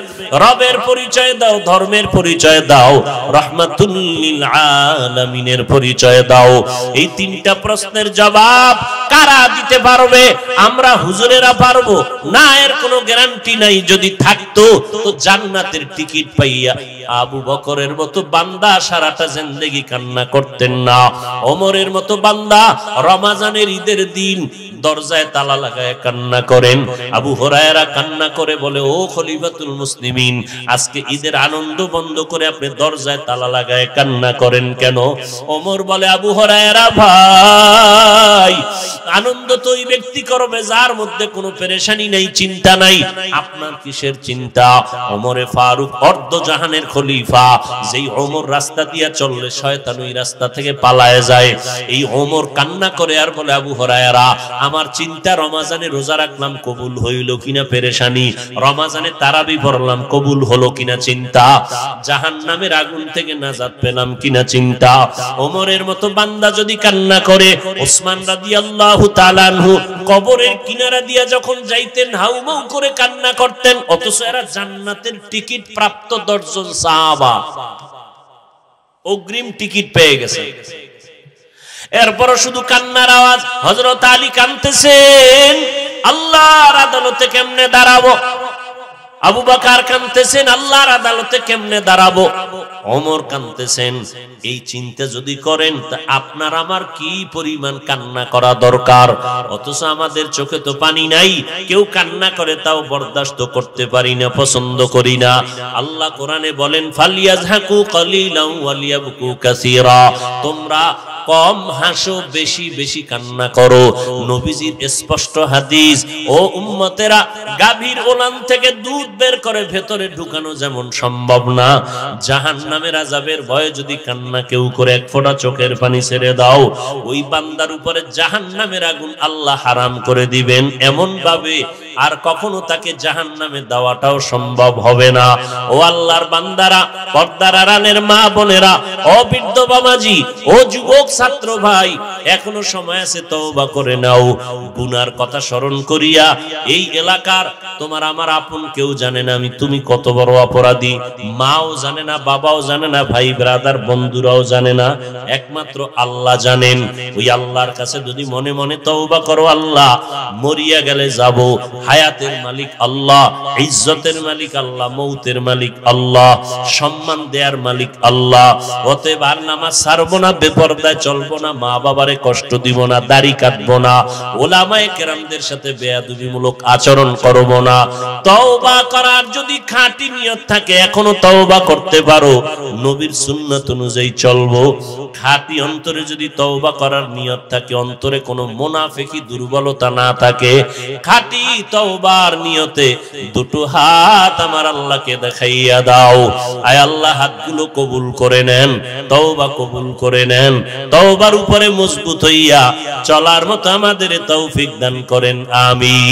রবের পরিচয় দাও, ধর্মের পরিচয় দাও, রাহমাতুল লিল আলামিনের পরিচয় দাও। এই 3টা প্রশ্নের জবাব কার কারা দিতে পারবে? আমরা হুজুরেরা পারবো না, এর কোনো গ্যারান্টি নাই। যদি থাকতো তো জান্নাতের টিকিট পাইয়া আবু বকরের মতো বান্দা সারাটা জিন্দেগি কান্না করতেন না। ওমরের মতো বান্দা রমজানের ঈদের দিন দরজায় তালা লাগায় কান্না করেন। আবু হুরায়রা কান্না করে বলে, ও খলিফাতুল মুসলিমিন, আজকে ঈদের আনন্দ বন্ধ করে আপনি দরজায় তালা লাগায় কান্না করেন কেন? ওমর বলে, আবু হুরায়রা ভাই, আনন্দ তো ওই ব্যক্তি করবে যার মধ্যে কোনো পেরেশানি নেই, চিন্তা নাই। আপনার কিসের চিন্তা? ওমরে ফারুক অর্ধ জাহানের খলিফা, যেই ওমর রাস্তা দিয়া চললে শয়তান ওই রাস্তা থেকে পালায় যায়। এই ওমর কান্না করে আর বলে, আবু হুরায়রা, আমার চিন্তা রমজানে রোজা রাখলাম কবুল হইল কিনা পেরেশানি, রমজানে তারাবি পড়লাম কবুল হলো কিনা চিন্তা, জাহান্নামের আগুন থেকে নাজাত পেলাম কিনা চিন্তা। ওমরের মতো বান্দা যদি কান্না করে, ওসমান রাদিয়াল্লাহু তাআলা আনহু কবরের কিনারা দিয়া যখন যাইতেন হাউমাউ করে কান্না করতেন, অথচ এরা জান্নাতের টিকিট প্রাপ্ত 10 জন সাহাবা অগ্রিম টিকিট পেয়ে গেছে। এরপর শুধু কান্নার আওয়াজ। হযরত আলী কাঁদতেছেন, আল্লাহর আদালতে কেমনে দাঁড়াবো? আবু বকর কাঁদতেছেন, আল্লাহর আদালতে কেমনে দাঁড়াবো? ওমর কাঁদতেছেন। এই চিন্তা যদি করেন তা আপনার আমার কি পরিমাণ কান্না করা দরকার। অথচ আমাদের চোখে তো পানি নাই, কেউ কান্না করে তাও বরদাস্ত করতে পারি না, পছন্দ করি না। আল্লাহ কোরআনে বলেন, ফালিয়াযহাকু কালিলান ওয়ালিয়াবকু কাসীরা, তোমরা কম হাসো, বেশি বেশি কান্না করো। নবীজির স্পষ্ট হাদিস, ও উম্মতেরা, গাভীর ওলান থেকে দুধ বের করে ভেতরে ঢুকানো যেমন সম্ভব না, জাহান্নামের আযাবের ভয়ে যদি কান্না কেউ করে এক ফোঁটা চোখের পানি ছেড়ে দাও, ওই বান্দার উপরে জাহান্নামের আগুন আল্লাহ হারাম করে দিবেন এমন ভাবে আর কখনো তাকে জাহান্নামে দেওয়াটাও সম্ভব হবে না। ও আল্লাহর বান্দারা, পর্দার আড়ালের মা বোনেরা, ও বৃদ্ধ বাবাজি, ও যুবক ছাত্র ভাই, এখনো সময় আছে, তওবা করে নাও। গুনার কথা স্মরণ করিয়া, এই এলাকার তোমার আমার আপন কেউ জানে না তুমি কত বড় অপরাধী, মাও জানে না, বাবাও জানে না, ভাই ব্রাদার বন্ধুরাও জানে না, একমাত্র আল্লাহ জানেন। ওই আল্লাহর কাছে যদি মনে মনে তওবা করো, আল্লাহ, মরিয়া গেলে যাব, হায়াতের মালিক আল্লাহ, ইজ্জতের মালিক আল্লাহ, মৌতের মালিক আল্লাহ, সম্মান দেয়ার মালিক আল্লাহ। অতএব আর নামাজ ছাড়বো না, বেপরদায় চলবো না, মা বাবারে কষ্ট দিব না, দাড়ি কাটবো না, ওলামায়ে কেরামদের সাথে বেয়াদবিমূলক আচরণ করব না। তওবা করার যদি খাঁটি নিয়ত থাকে এখনো তওবা করতে পারো, নবীর সুন্নাত অনুযায়ী চলবো। খাঁটি অন্তরে যদি তওবা করার নিয়ত থাকে, অন্তরে কোনো মুনাফিকি দুর্বলতা না থাকে, খাঁটি তওবার নিয়তে দুটো হাত আমার আল্লাহকে দেখাইয়া দাও। আয় আল্লাহ, হাতগুলো কবুল করে নেন, তওবা কবুল করে নেন, তওবার উপরে মজবুত হইয়া চলার মতো আমাদের তৌফিক দান করেন, আমিন।